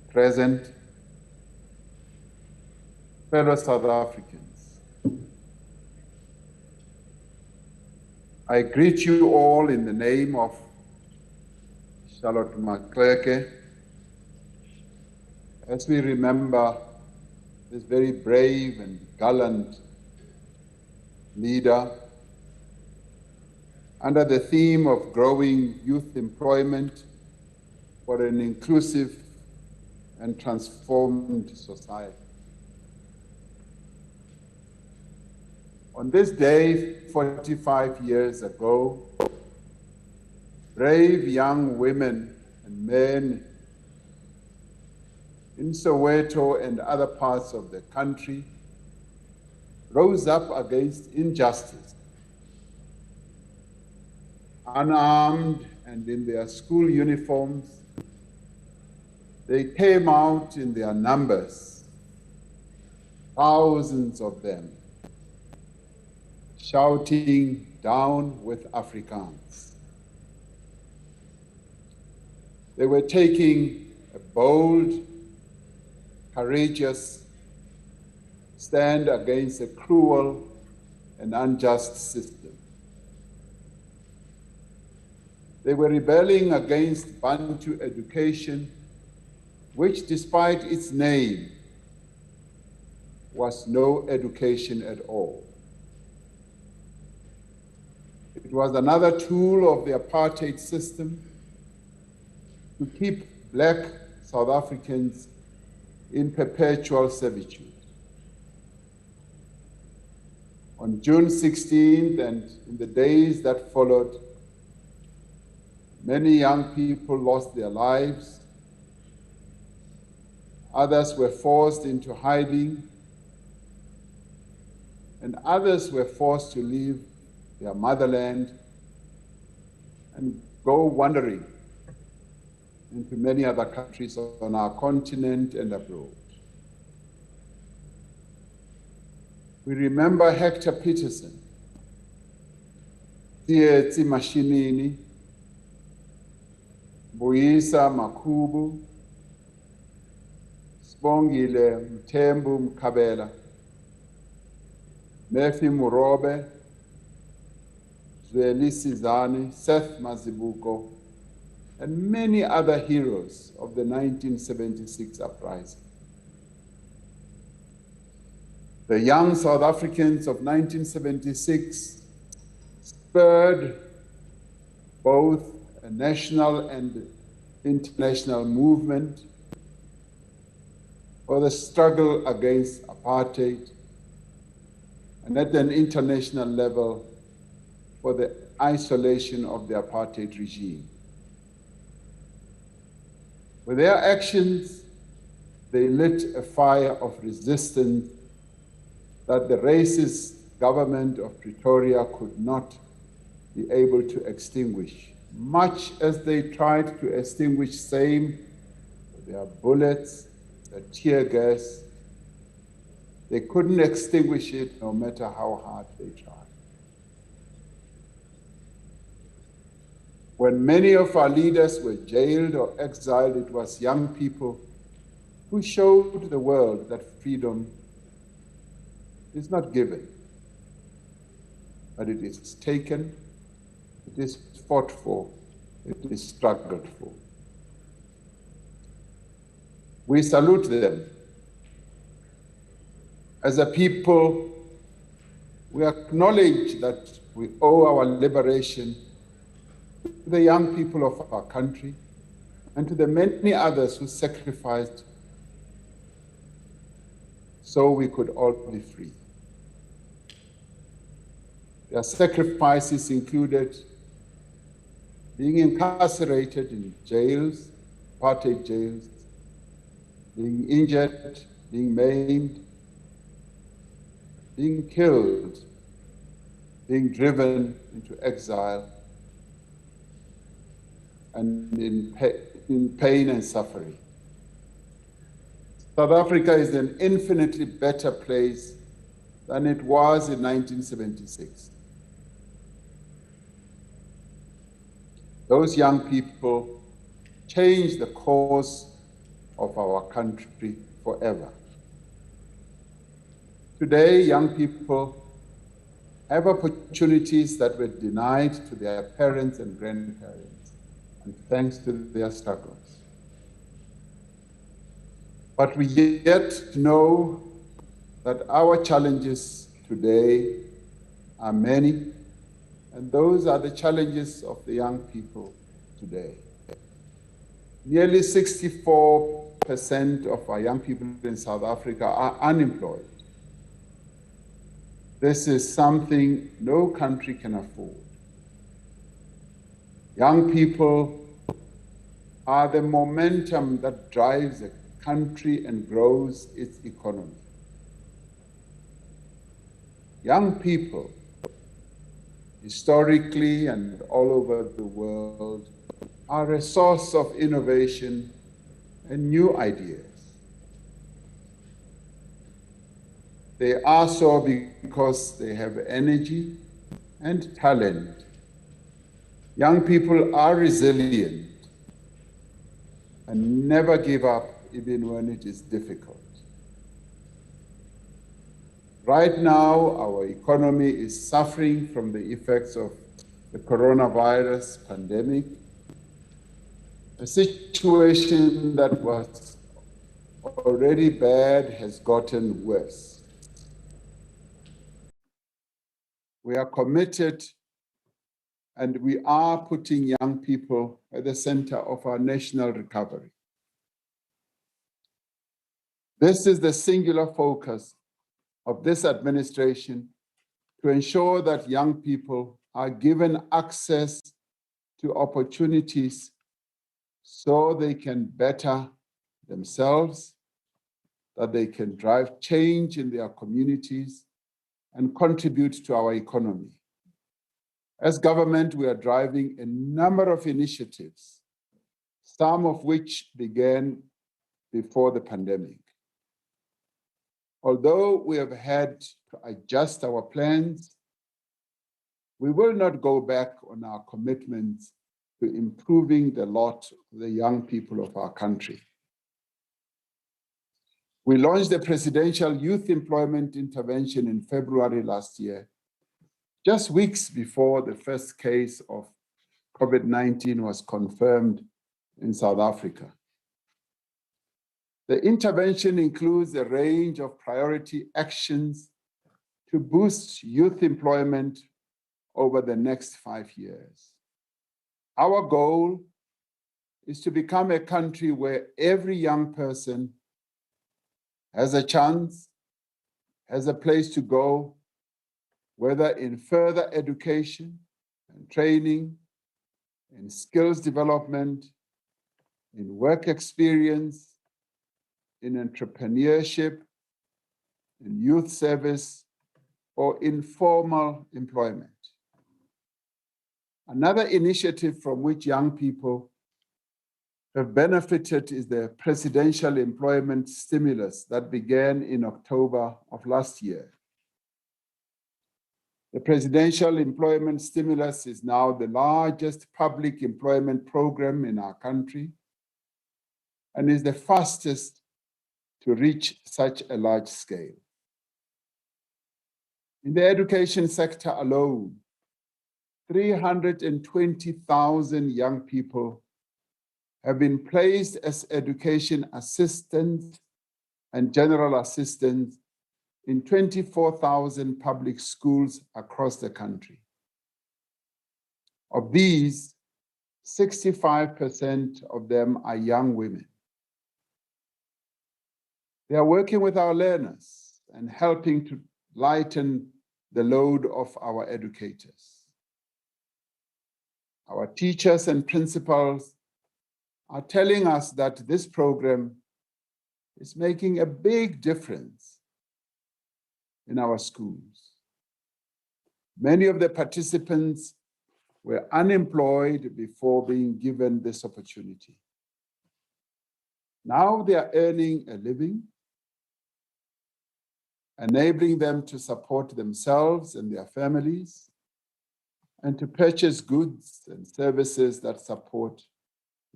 present, fellow South Africans. I greet you all in the name of Charlotte Maxeke as we remember this very brave and gallant leader, under the theme of growing youth employment for an inclusive and transformed society. On this day, 45 years ago, brave young women and men in Soweto and other parts of the country rose up against injustice. Unarmed and in their school uniforms, they came out in their numbers, thousands of them, shouting, "Down with Afrikaans." They were taking a bold, courageous stand against a cruel and unjust system. They were rebelling against Bantu education, which, despite its name, was no education at all. It was another tool of the apartheid system to keep black South Africans in perpetual servitude. On June 16th and in the days that followed, many young people lost their lives. Others were forced into hiding, and others were forced to leave their motherland and go wandering into many other countries on our continent and abroad. We remember Hector Peterson, Tsietsi Mashinini, Buyisa Makubu, Sibongile Mthembu Mkhabela, Murphy Murobe, Zweli Sizani, Seth Mazibuko, and many other heroes of the 1976 uprising. The young South Africans of 1976 spurred both a national and international movement for the struggle against apartheid, and at an international level for the isolation of the apartheid regime. With their actions, they lit a fire of resistance that the racist government of Pretoria could not be able to extinguish, much as they tried to extinguish same with their bullets, their tear gas. They couldn't extinguish it no matter how hard they tried. When many of our leaders were jailed or exiled, it was young people who showed the world that freedom is not given, but it is taken, it is fought for, it is struggled for. We salute them. As a people, we acknowledge that we owe our liberation to the young people of our country and to the many others who sacrificed so we could all be free. Their sacrifices included being incarcerated in jails, apartheid jails, being injured, being maimed, being killed, being driven into exile, and in pain and suffering. South Africa is an infinitely better place than it was in 1976. Those young people changed the course of our country forever. Today, young people have opportunities that were denied to their parents and grandparents, and thanks to their struggles. But we yet know that our challenges today are many, and those are the challenges of the young people today. Nearly 64% of our young people in South Africa are unemployed. This is something no country can afford. Young people are the momentum that drives a country and grows its economy. Young people, historically and all over the world, are a source of innovation and new ideas. They are so because they have energy and talent. Young people are resilient and never give up even when it is difficult. Right now, our economy is suffering from the effects of the coronavirus pandemic, a situation that was already bad has gotten worse. We are committed and we are putting young people at the center of our national recovery. This is the singular focus of this administration to ensure that young people are given access to opportunities so they can better themselves, that they can drive change in their communities and contribute to our economy. As government, we are driving a number of initiatives, some of which began before the pandemic. Although we have had to adjust our plans, we will not go back on our commitments to improving the lot of the young people of our country. We launched the Presidential Youth Employment Intervention in February last year, just weeks before the first case of COVID-19 was confirmed in South Africa. The intervention includes a range of priority actions to boost youth employment over the next 5 years. Our goal is to become a country where every young person has a chance, has a place to go, whether in further education and training, in skills development, in work experience, in entrepreneurship, in youth service, or informal employment. Another initiative from which young people have benefited is the Presidential Employment Stimulus that began in October of last year. The Presidential Employment Stimulus is now the largest public employment program in our country and is the fastest to reach such a large scale. In the education sector alone, 320,000 young people have been placed as education assistants and general assistants in 24,000 public schools across the country. Of these, 65% of them are young women. They are working with our learners and helping to lighten the load of our educators. Our teachers and principals are telling us that this program is making a big difference in our schools. Many of the participants were unemployed before being given this opportunity. Now they are earning a living, enabling them to support themselves and their families, and to purchase goods and services that support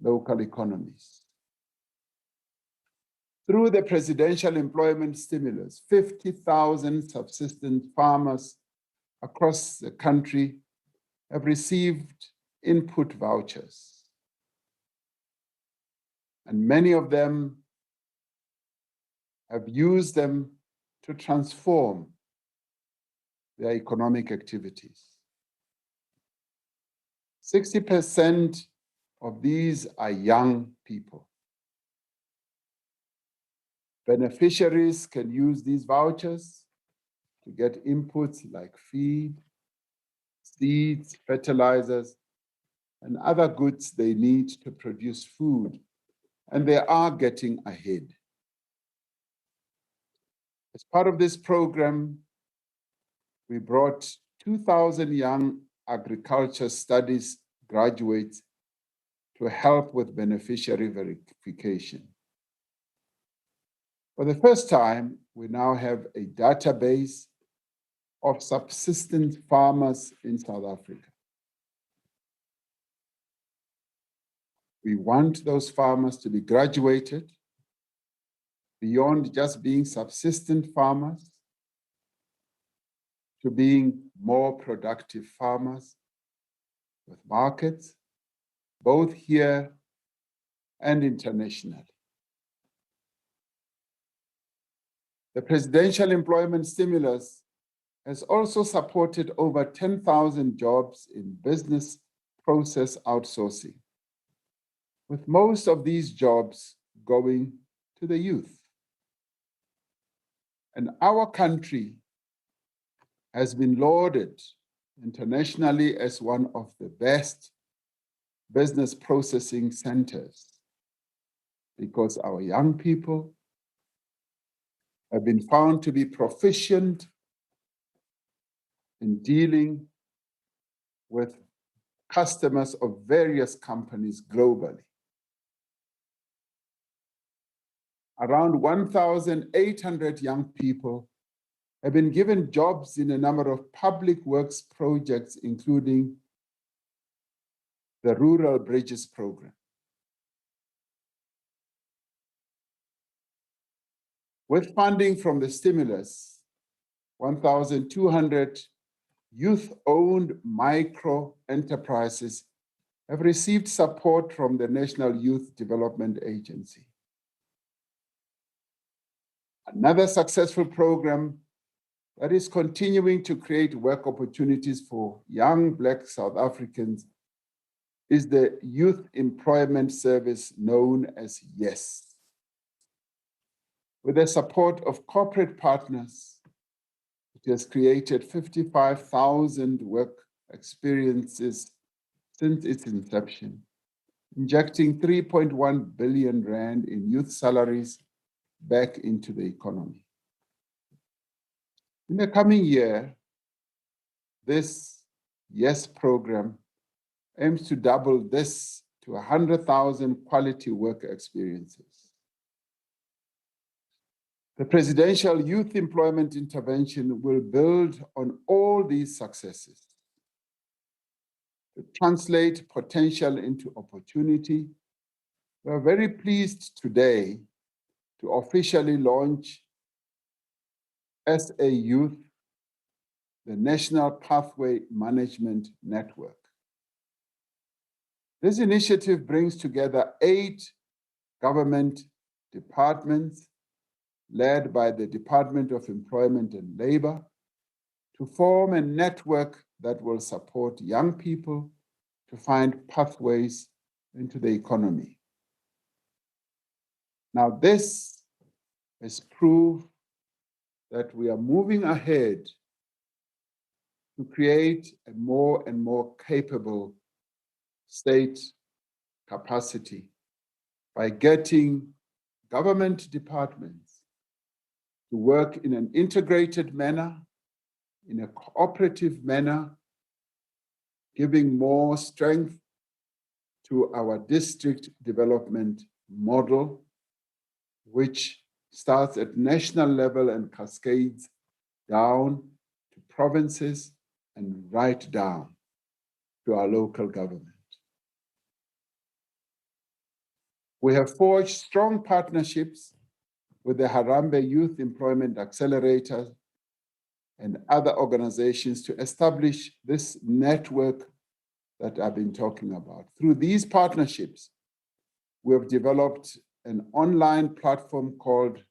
local economies. Through the Presidential Employment Stimulus, 50,000 subsistence farmers across the country have received input vouchers. And many of them have used them to transform their economic activities. 60% of these are young people. Beneficiaries can use these vouchers to get inputs like feed, seeds, fertilizers, and other goods they need to produce food, and they are getting ahead. As part of this program, we brought 2,000 young agriculture studies graduates to help with beneficiary verification. For the first time, we now have a database of subsistence farmers in South Africa. We want those farmers to be graduated beyond just being subsistent farmers to being more productive farmers with markets, both here and internationally. The presidential employment stimulus has also supported over 10,000 jobs in business process outsourcing, with most of these jobs going to the youth. And our country has been lauded internationally as one of the best business processing centers because our young people have been found to be proficient in dealing with customers of various companies globally. Around 1,800 young people have been given jobs in a number of public works projects, including the Rural Bridges Program. With funding from the stimulus, 1,200 youth-owned micro enterprises have received support from the National Youth Development Agency. Another successful program that is continuing to create work opportunities for young Black South Africans is the Youth Employment Service known as YES. With the support of corporate partners, it has created 55,000 work experiences since its inception, injecting 3.1 billion rand in youth salaries back into the economy. In the coming year, this YES program aims to double this to 100,000 quality work experiences. The Presidential Youth Employment Intervention will build on all these successes to translate potential into opportunity. We are very pleased today to officially launch SA Youth, the National Pathway Management Network. This initiative brings together 8 government departments led by the Department of Employment and Labor to form a network that will support young people to find pathways into the economy. Now, this is proof that we are moving ahead to create a more and more capable state capacity by getting government departments to work in an integrated manner, in a cooperative manner, giving more strength to our district development model, which starts at national level and cascades down to provinces and right down to our local government. We have forged strong partnerships with the Harambee Youth Employment Accelerator and other organizations to establish this network that I've been talking about. Through these partnerships, we have developed an online platform called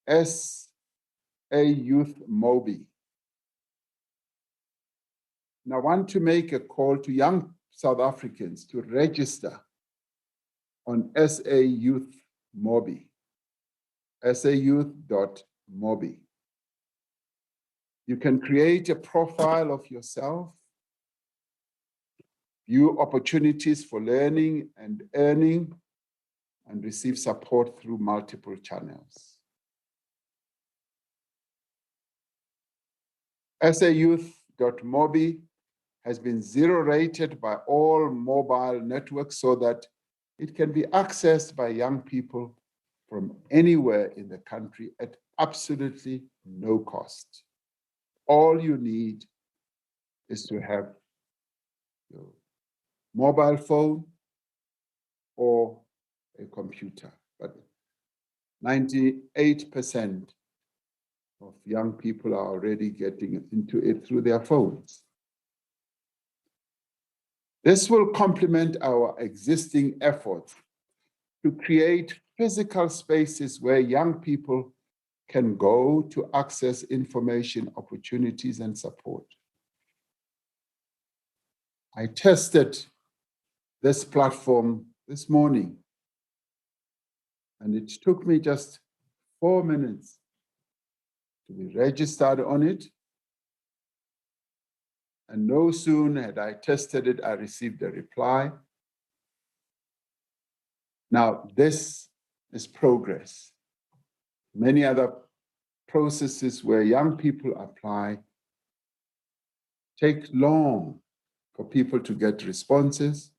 SA Youth Mobi. And I want to make a call to young South Africans to register on SA Youth Mobi, sayouth.mobi. You can create a profile of yourself, view opportunities for learning and earning, and receive support through multiple channels. sayouth.mobi has been zero rated by all mobile networks so that it can be accessed by young people from anywhere in the country at absolutely no cost. All you need is to have your mobile phone or a computer. But 98% of young people are already getting into it through their phones. This will complement our existing efforts to create physical spaces where young people can go to access information, opportunities, and support. I tested this platform this morning, and it took me just 4 minutes to be registered on it. And no sooner had I tested it, I received a reply. Now, this is progress. Many other processes where young people apply take long for people to get responses,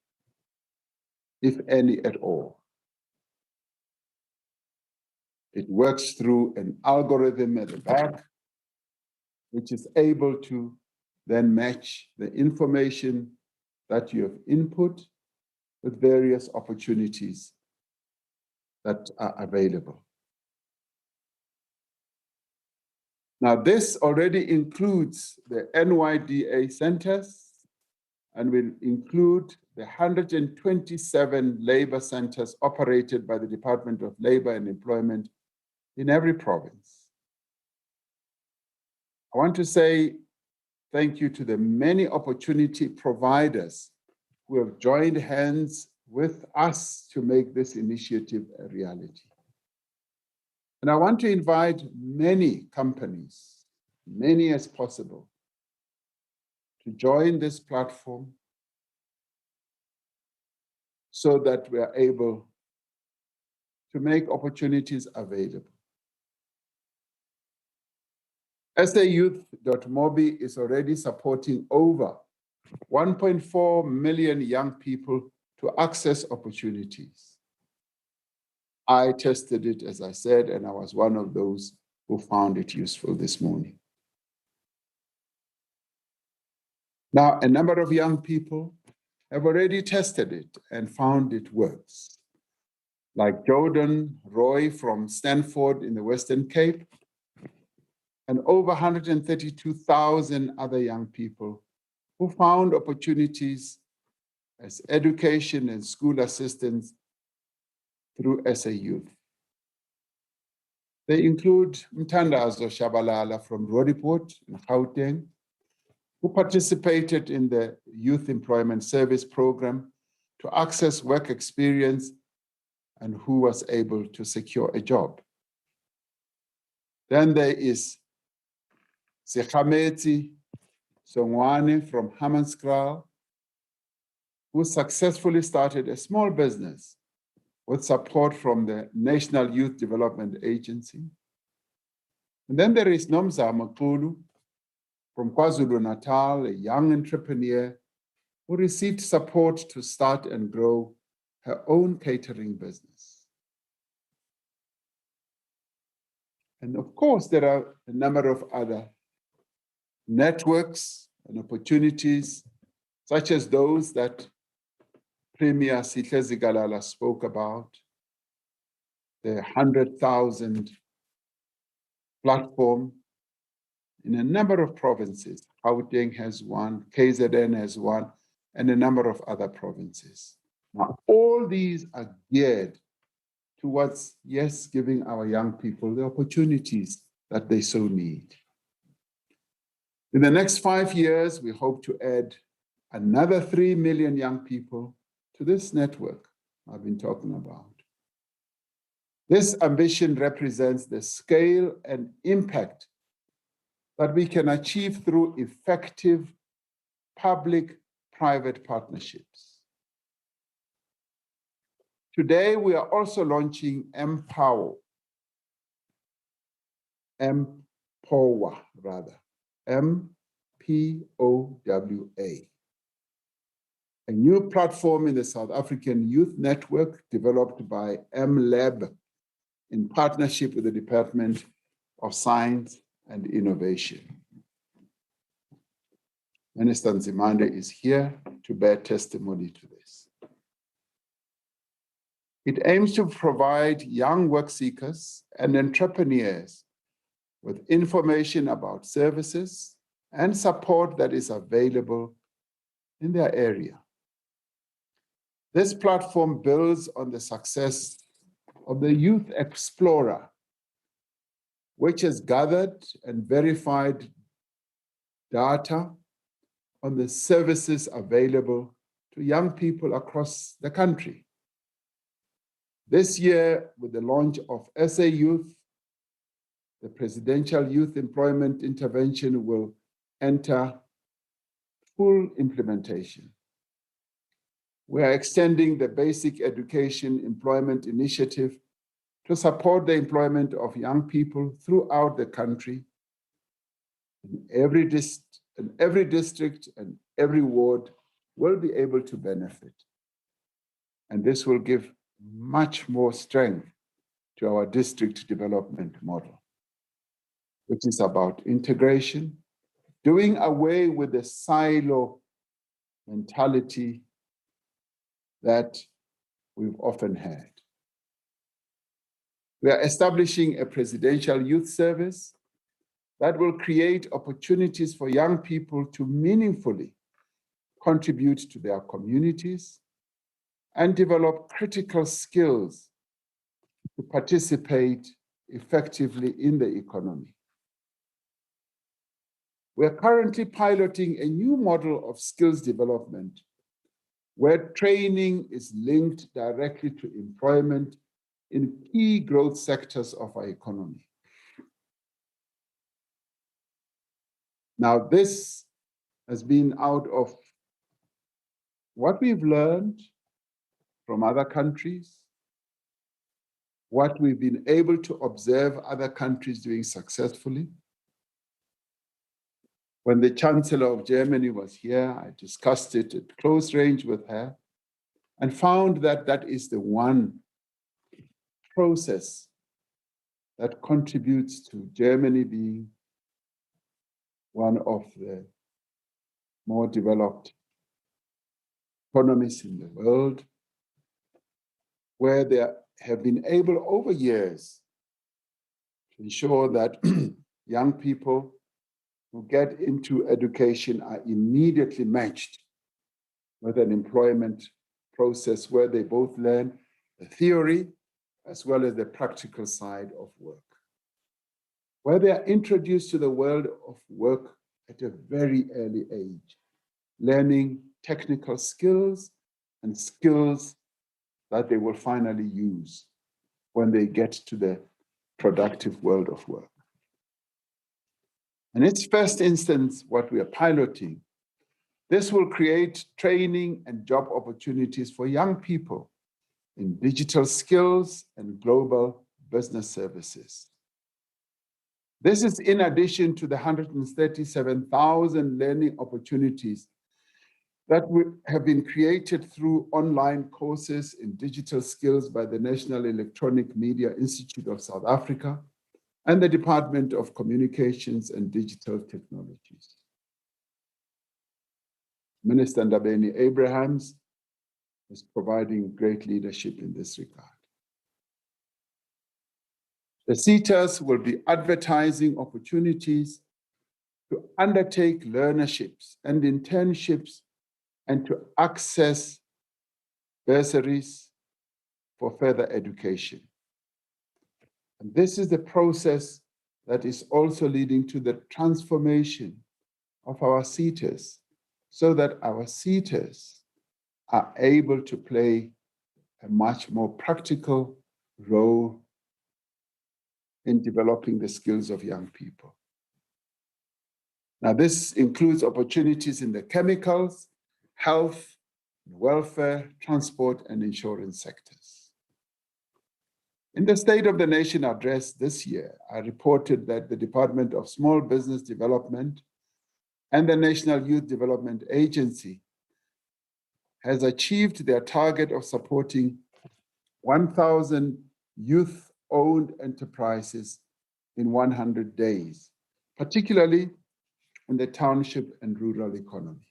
if any at all. It works through an algorithm at the back, which is able to then match the information that you have input with various opportunities that are available. Now, this already includes the NYDA centers and will include the 127 labor centers operated by the Department of Labor and Employment in every province. I want to say thank you to the many opportunity providers who have joined hands with us to make this initiative a reality. And I want to invite many companies, many as possible, to join this platform so that we are able to make opportunities available. sayouth.mobi is already supporting over 1.4 million young people to access opportunities. I tested it, as I said, and I was one of those who found it useful this morning. Now, a number of young people have already tested it and found it works, like Jordan Roy from Stanford in the Western Cape, and over 132,000 other young people who found opportunities as education and school assistants through SA Youth. They include Mtandazo Shabalala from Roodepoort in Gauteng, who participated in the Youth Employment Service Program to access work experience and who was able to secure a job. Then there is Sekhameti Songwane from Hammanskraal, who successfully started a small business with support from the National Youth Development Agency. And then there is Nomzamo Kulu from KwaZulu-Natal, a young entrepreneur who received support to start and grow her own catering business. And of course, there are a number of other networks and opportunities, such as those that Premier Sihle Zikalala spoke about, the 100,000 platform in a number of provinces. Gauteng has one, KZN has one, and a number of other provinces. Now, all these are geared towards, yes, giving our young people the opportunities that they so need. In the next 5 years, we hope to add another 3 million young people to this network I've been talking about. This ambition represents the scale and impact that we can achieve through effective public-private partnerships. Today, we are also launching Empower, M-P-O-W-A, a new platform in the South African Youth Network developed by MLab in partnership with the Department of Science and Innovation. Minister Nzimande is here to bear testimony to this. It aims to provide young work seekers and entrepreneurs with information about services and support that is available in their area. This platform builds on the success of the Youth Explorer, which has gathered and verified data on the services available to young people across the country. This year, with the launch of SA Youth, the Presidential Youth Employment Intervention will enter full implementation. We are extending the Basic Education Employment Initiative to support the employment of young people throughout the country. Every district and every ward will be able to benefit. And this will give much more strength to our district development model, which is about integration, doing away with the silo mentality that we've often had. We are establishing a presidential youth service that will create opportunities for young people to meaningfully contribute to their communities and develop critical skills to participate effectively in the economy. We are currently piloting a new model of skills development where training is linked directly to employment in key growth sectors of our economy. Now, this has been out of what we've learned from other countries, what we've been able to observe other countries doing successfully. When the Chancellor of Germany was here, I discussed it at close range with her and found that that is the one process that contributes to Germany being one of the more developed economies in the world, where they have been able over years to ensure that young people who get into education are immediately matched with an employment process where they both learn the theory as well as the practical side of work, where they are introduced to the world of work at a very early age, learning technical skills and skills that they will finally use when they get to the productive world of work. In its first instance, what we are piloting, this will create training and job opportunities for young people in digital skills and global business services. This is in addition to the 137,000 learning opportunities that have been created through online courses in digital skills by the National Electronic Media Institute of South Africa and the Department of Communications and Digital Technologies. Minister Ndabeni Abrahams is providing great leadership in this regard. The SETAs will be advertising opportunities to undertake learnerships and internships and to access bursaries for further education. And this is the process that is also leading to the transformation of our seaters, so that our seaters are able to play a much more practical role in developing the skills of young people. Now, this includes opportunities in the chemicals, health, welfare, transport, and insurance sectors. In the State of the Nation address this year, I reported that the Department of Small Business Development and the National Youth Development Agency has achieved their target of supporting 1,000 youth-owned enterprises in 100 days, particularly in the township and rural economy.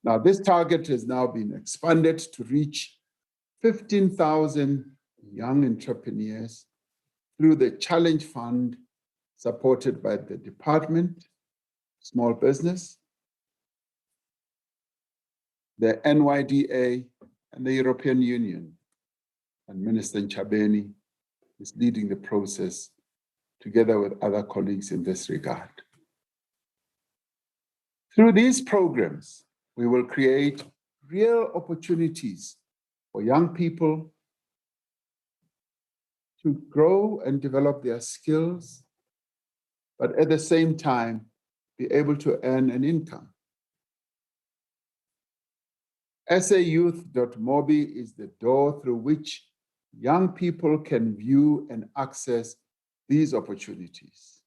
Now, this target has now been expanded to reach 15,000 young entrepreneurs through the Challenge Fund supported by the Department, Small Business, the NYDA, and the European Union. And Minister Nchabeni is leading the process together with other colleagues in this regard. Through these programs, we will create real opportunities for young people to grow and develop their skills, but at the same time, be able to earn an income. sayouth.mobi is the door through which young people can view and access these opportunities.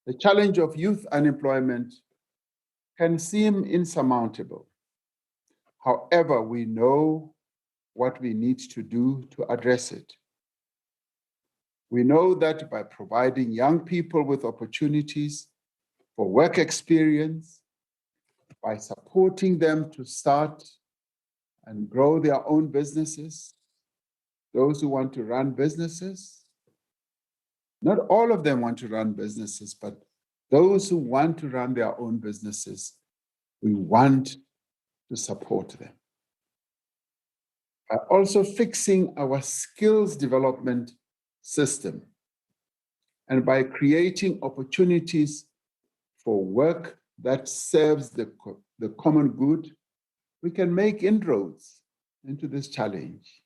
The challenge of youth unemployment can seem insurmountable. However, we know what we need to do to address it. We know that by providing young people with opportunities for work experience, by supporting them to start and grow their own businesses, those who want to run businesses, not all of them want to run businesses, but those who want to run their own businesses, we want to support them. By also fixing our skills development system and by creating opportunities for work that serves the common good, we can make inroads into this challenge.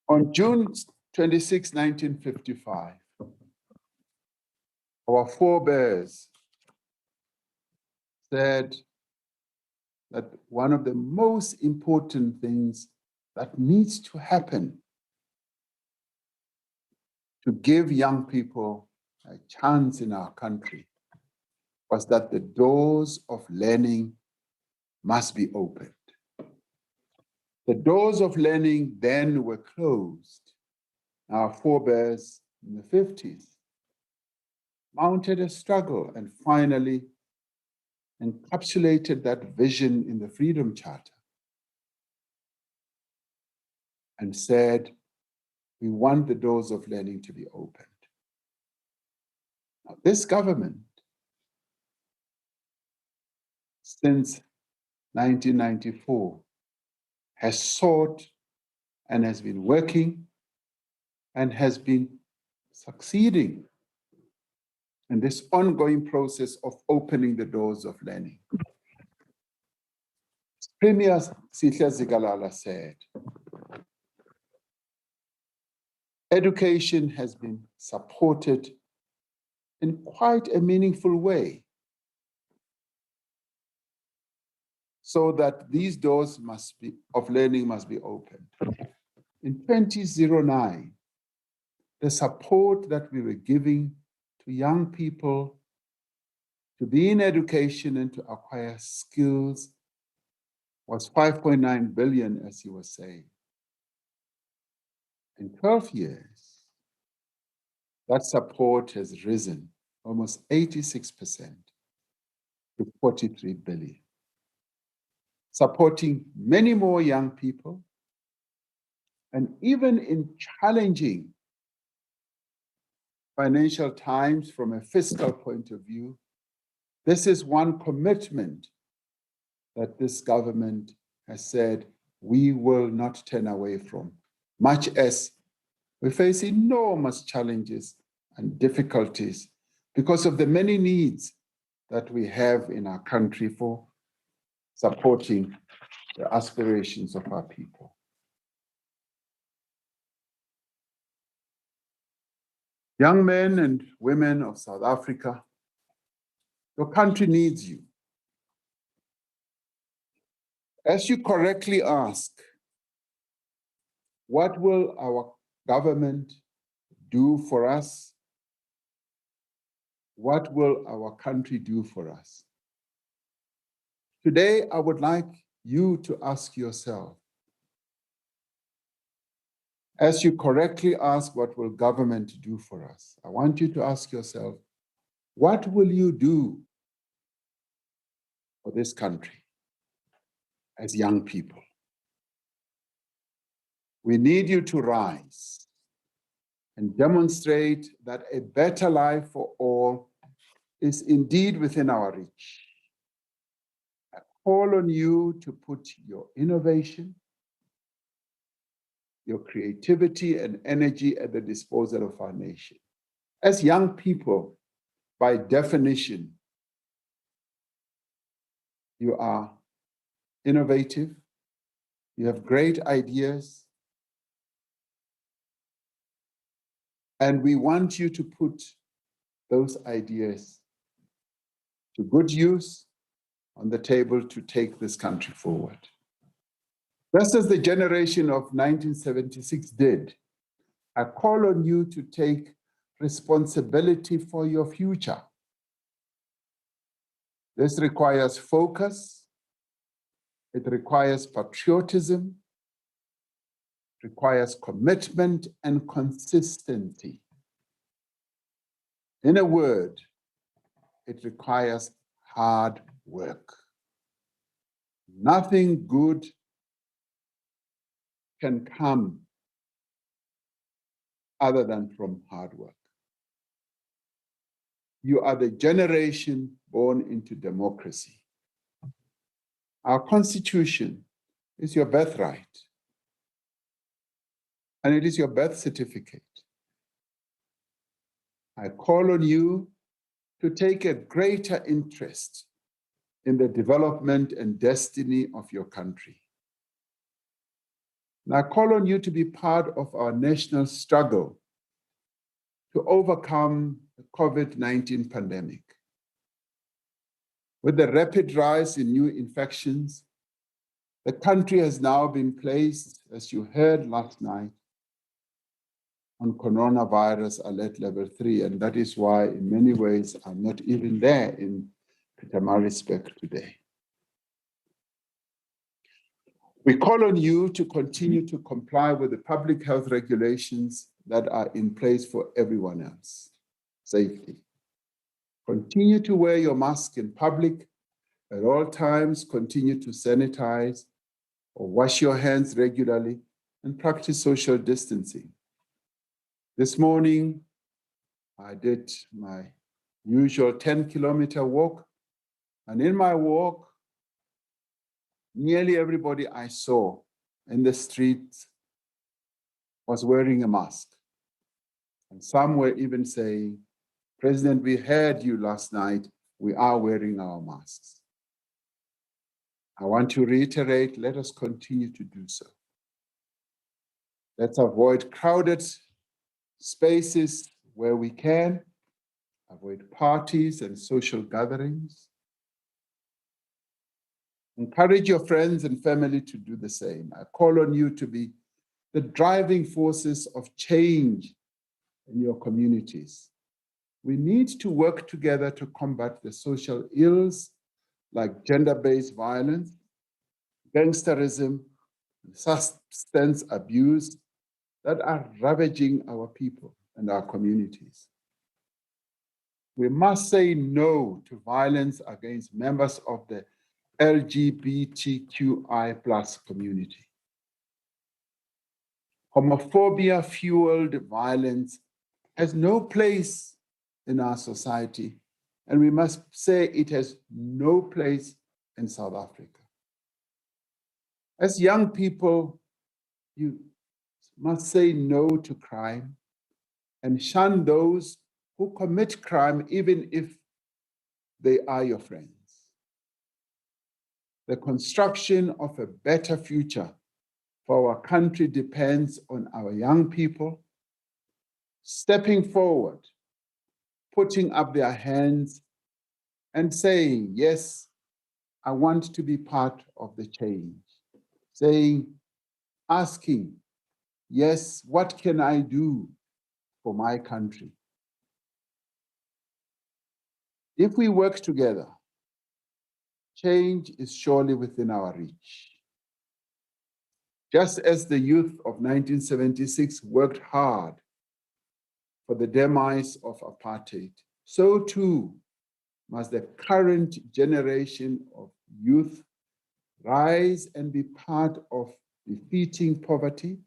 On June 26, 1955, our forebears said that one of the most important things that needs to happen to give young people a chance in our country was that the doors of learning must be opened. The doors of learning then were closed. Our forebears in the 50s mounted a struggle and finally encapsulated that vision in the Freedom Charter and said, we want the doors of learning to be opened. Now, this government, since 1994, has sought and has been working and has been succeeding in this ongoing process of opening the doors of learning. Premier Sihle Zikalala said, education has been supported in quite a meaningful way so that these doors of learning must be opened. In 2009, the support that we were giving to young people to be in education and to acquire skills was 5.9 billion, as he was saying. In 12 years, that support has risen almost 86% to 43 billion, supporting many more young people, and even in challenging Financial Times, from a fiscal point of view, this is one commitment that this government has said we will not turn away from, much as we face enormous challenges and difficulties because of the many needs that we have in our country for supporting the aspirations of our people. Young men and women of South Africa, your country needs you. As you correctly ask, what will our government do for us? What will our country do for us? Today, I would like you to ask yourself, as you correctly ask, what will government do for us? I want you to ask yourself, what will you do for this country as young people? We need you to rise and demonstrate that a better life for all is indeed within our reach. I call on you to put your innovation, your creativity and energy at the disposal of our nation. As young people, by definition, you are innovative, you have great ideas, and we want you to put those ideas to good use on the table to take this country forward. Just as the generation of 1976 did, I call on you to take responsibility for your future. This requires focus, it requires patriotism, it requires commitment and consistency. In a word, it requires hard work. Nothing good can come other than from hard work. You are the generation born into democracy. Our Constitution is your birthright, and it is your birth certificate. I call on you to take a greater interest in the development and destiny of your country. And I call on you to be part of our national struggle to overcome the COVID-19 pandemic. With the rapid rise in new infections, the country has now been placed, as you heard last night, on coronavirus alert level 3, and that is why, in many ways, I'm not even there in Pietermaritzburg today. We call on you to continue to comply with the public health regulations that are in place for everyone else. Safety. Continue to wear your mask in public at all times, continue to sanitize or wash your hands regularly, and practice social distancing. This morning, I did my usual 10-kilometer walk, and in my walk, nearly everybody I saw in the streets was wearing a mask. And some were even saying, President, we heard you last night, we are wearing our masks. I want to reiterate, let us continue to do so. Let's avoid crowded spaces where we can, avoid parties and social gatherings. Encourage your friends and family to do the same. I call on you to be the driving forces of change in your communities. We need to work together to combat the social ills like gender-based violence, gangsterism, and substance abuse that are ravaging our people and our communities. We must say no to violence against members of the LGBTQI+ community. Homophobia-fueled violence has no place in our society, and we must say it has no place in South Africa. As young people, you must say no to crime and shun those who commit crime, even if they are your friends. The construction of a better future for our country depends on our young people stepping forward, putting up their hands and saying, yes, I want to be part of the change. Asking, yes, what can I do for my country? If we work together, change is surely within our reach. Just as the youth of 1976 worked hard for the demise of apartheid, so too must the current generation of youth rise and be part of defeating poverty,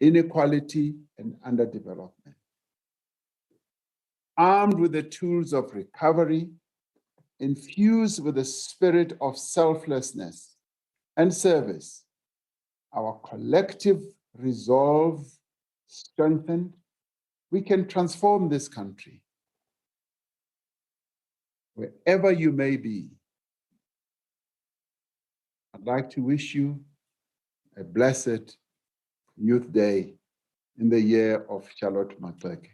inequality, and underdevelopment. Armed with the tools of recovery, infused with the spirit of selflessness and service, our collective resolve strengthened, we can transform this country. Wherever you may be, I'd like to wish you a blessed Youth Day in the year of Charlotte Maxeke.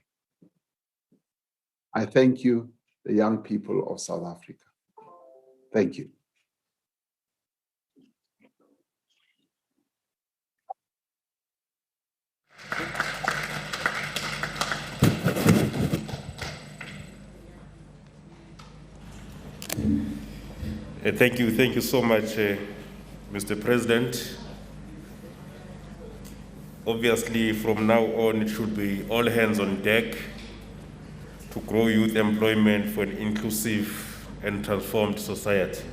I thank you, the young people of South Africa. Thank you. Thank you so much, Mr. President. Obviously, from now on, it should be all hands on deck to grow youth employment for an inclusive and transformed society.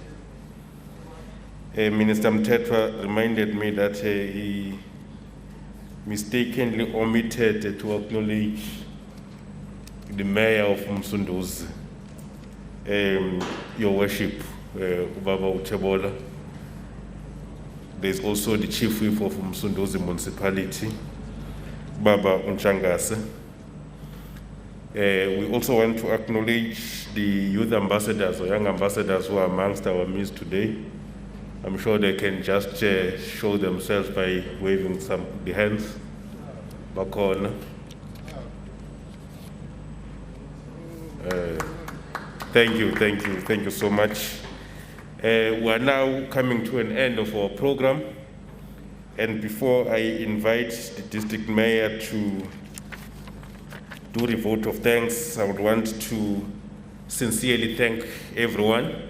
Minister Mthethwa reminded me that he mistakenly omitted to acknowledge the mayor of Msunduzi, your worship, Ubaba Uchebola. There's also the chief whip of Msunduzi municipality, Baba Unchangase. We also want to acknowledge the youth ambassadors or young ambassadors who are amongst our midst today. I'm sure they can just show themselves by waving the hands back on. Thank you so much. We are now coming to an end of our program, and before I invite the district mayor to do the vote of thanks, I would want to sincerely thank everyone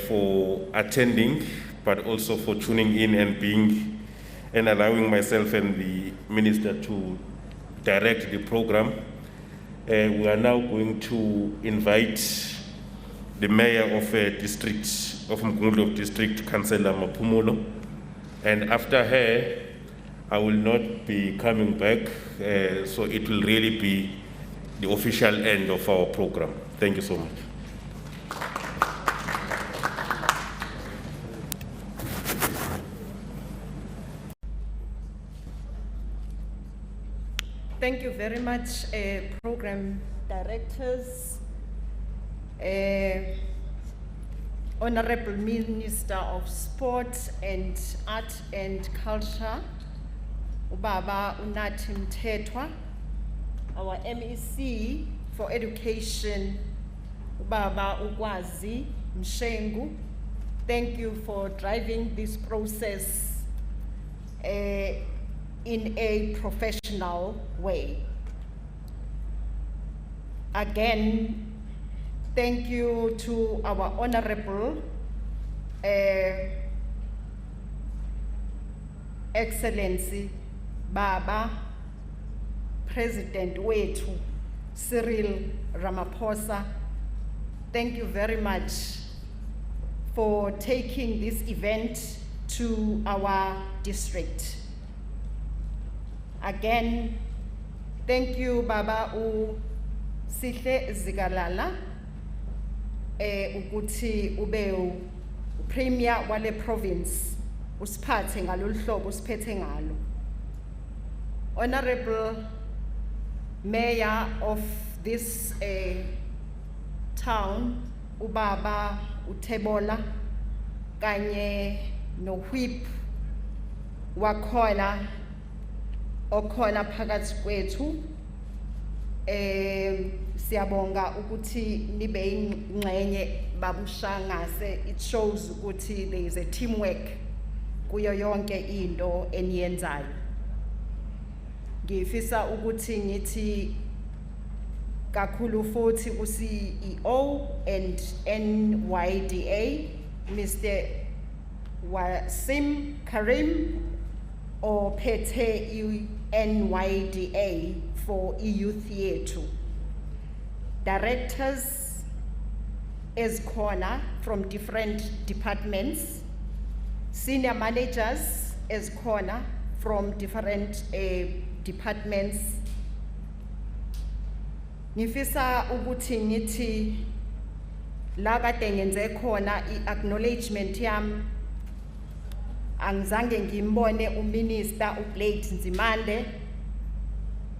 for attending, but also for tuning in and allowing myself and the minister to direct the program. We are now going to invite the mayor of district of Mgundu District, Councillor Maphumulo, and after her, I will not be coming back, so it will really be the official end of our program. Thank you so much. Thank you very much, program directors, Honorable Minister of Sport and Art and Culture, Ubaba Unathi Mthethwa, our MEC for Education, Ubaba Ukwazi Mshengu. Thank you for driving this process in a professional way. Again, thank you to our Honorable Excellency Baba President wetu Cyril Ramaphosa. Thank you very much for taking this event to our district. Again, Thank you, Baba Sihle Zigalala. Ukuthi ube premier wale province usiphathe ngalolu hlobo usiphethe ngalo. Honorable Mayor of this town, Ubaba Utebola, kanye no whip wakhona okhona phakathi kwethu. Siyabonga ukuthi nibe ingxenye babushangase. It shows ukuthi there is a teamwork kuyo yonke into eniyenzayo. Ngifisa ukuthi ngithi kakhulu futhi ku CEO and NYDA Mr. Wasim Karim ophethe NYDA for youth yethu. Directors ezikhona from different departments, senior managers ezikhona from different departments. Ngifisa ukuthi ngithi la kade ngenze khona i-acknowledgement yami angizange ngimbone uMinister uBlade Nzimande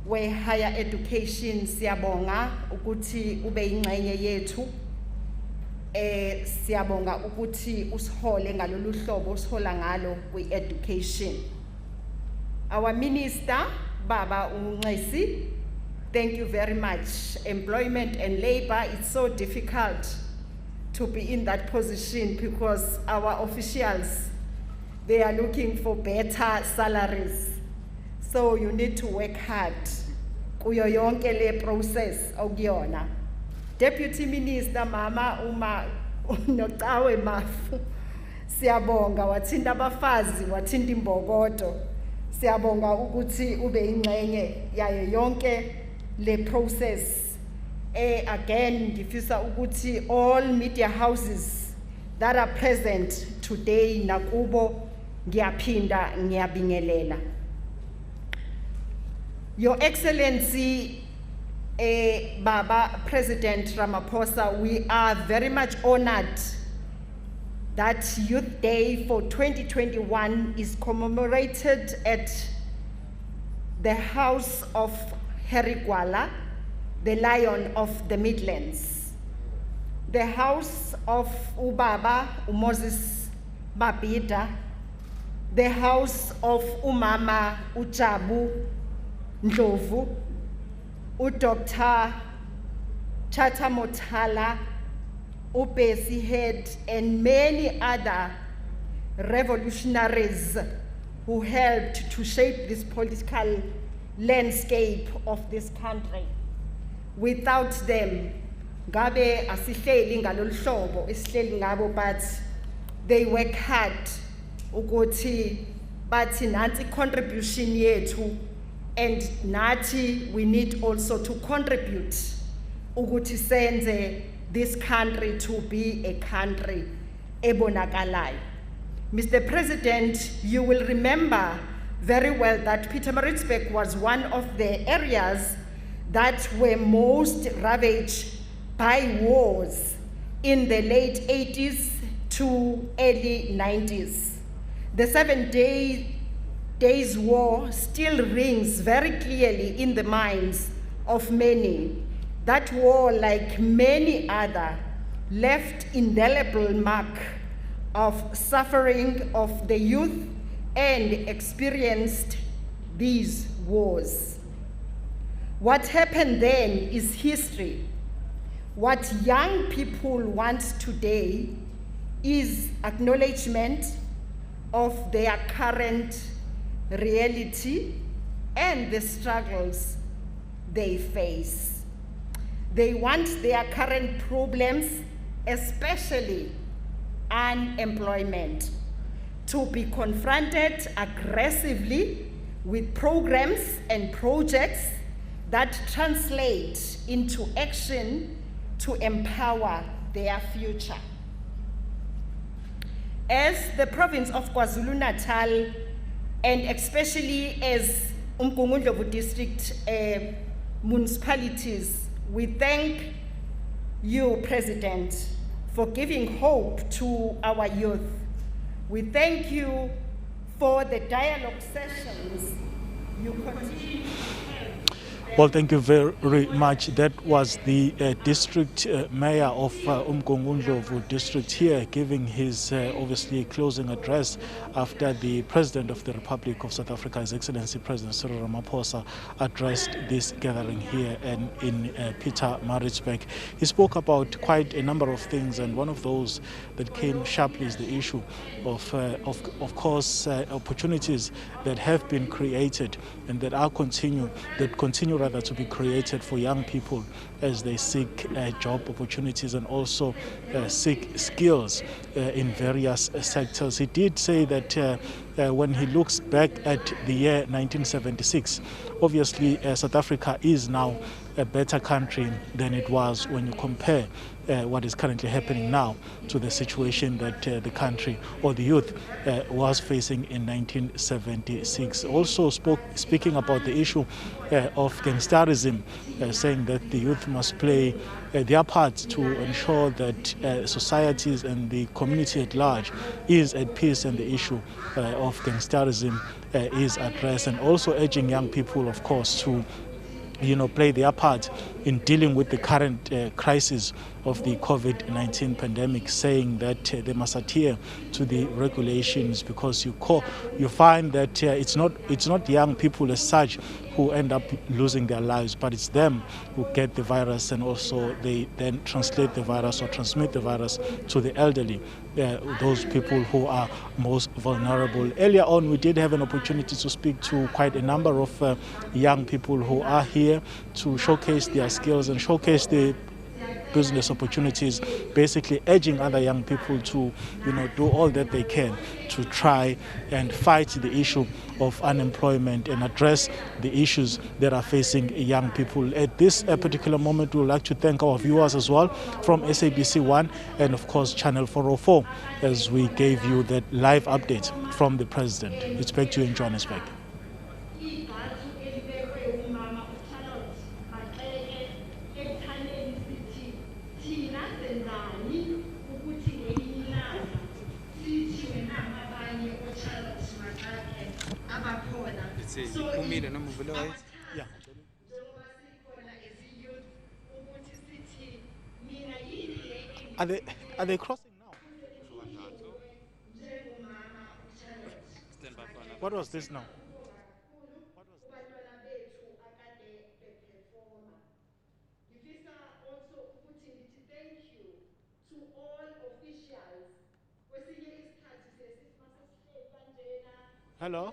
we higher education. Siyabonga ukuthi ube ingxenye yethu. Siyabonga ukuthi usihole ngalolu hlobo usihola ngalo kwi-education. Our Minister Baba Unxesi, thank you very much. Employment and labor, it's so difficult to be in that position because our officials, they are looking for better salaries. So you need to work hard. Kuyo yonke le process okuyona. Deputy Minister Mama Uma Notawe Mafu, siyabonga wathinta abafazi wathinta imbokodo. Siyabonga ukuthi ube ingxenye yayo yonke le process. Again ngifisa ukuthi all media houses that are present today nakubo ngiyaphinda ngiyabingelela. Your Excellency Baba President Ramaphosa, we are very much honored that Youth Day for 2021 is commemorated at the House of Harry Gwala, the Lion of the Midlands. The House of Ubaba Moses Babida, the House of Umama Ujabu Ndlovu, Dr. Chata Mothala, Ubesi Head, and many other revolutionaries who helped to shape this political landscape of this country. Without them, ngabe asihleli ngalolu hlobo esihleli ngabo, but they work hard ukuthi bathi nansi contribution yethu, and nathi we need also to contribute ukuthi senze this country to be a country ebonakalayo. Mr. President, you will remember very well that Pietermaritzburg was one of the areas that were most ravaged by wars in the late 80s to early 90s. The 7 Days War still rings very clearly in the minds of many. That war, like many other, left indelible mark of suffering of the youth and experienced these wars. What happened then is history. What young people want today is acknowledgement of their current reality and the struggles they face. They want their current problems, especially unemployment, to be confronted aggressively with programs and projects that translate into action to empower their future. As the province of KwaZulu-Natal, and especially as Umgungundlovu district municipalities, we thank you, President, for giving hope to our youth. We thank you for the dialogue sessions you continue to have. Well, thank you very much. That was the district mayor of Umgungundlovu district here giving his obviously closing address after the President of the Republic of South Africa, His Excellency President Cyril Ramaphosa, addressed this gathering here and in Pietermaritzburg. He spoke about quite a number of things, and one of those that came sharply is the issue of course, opportunities that have been created and that continue to be created for young people as they seek job opportunities and also seek skills in various sectors. He did say that when he looks back at the year 1976, obviously South Africa is now a better country than it was when you compare what is currently happening now to the situation that the country or the youth was facing in 1976. Also speaking about the issue of gangsterism, saying that the youth must play their part to ensure that societies and the community at large is at peace and the issue of gangsterism is addressed, and also urging young people, of course, to play their part in dealing with the current crisis of the COVID-19 pandemic, saying that they must adhere to the regulations, because you find that it's not young people as such who end up losing their lives, but it's them who get the virus, and also they then translate the virus or transmit the virus to the elderly, those people who are most vulnerable. Earlier on, we did have an opportunity to speak to quite a number of young people who are here to showcase their skills and showcase the business opportunities, basically urging other young people to do all that they can to try and fight the issue of unemployment and address the issues that are facing young people. At this particular moment, we would like to thank our viewers as well from SABC 1 and of course Channel 404 as we gave you that live update from the President. It's back to you in Johannesburg. Yeah. Are they crossing now? What was this now? Hello?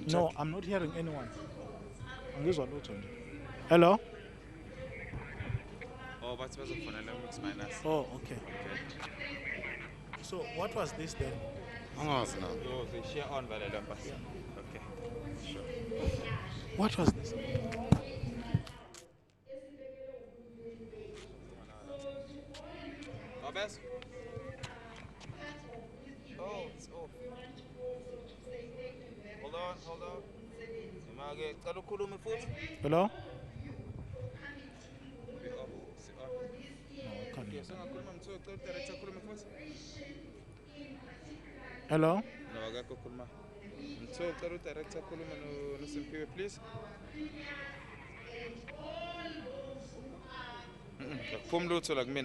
No, I'm not hearing anyone. Hello? Oh, okay. So what was this then? What was this? Oh, it's off. Hold on. Hello? Hello? Please. Come to like me,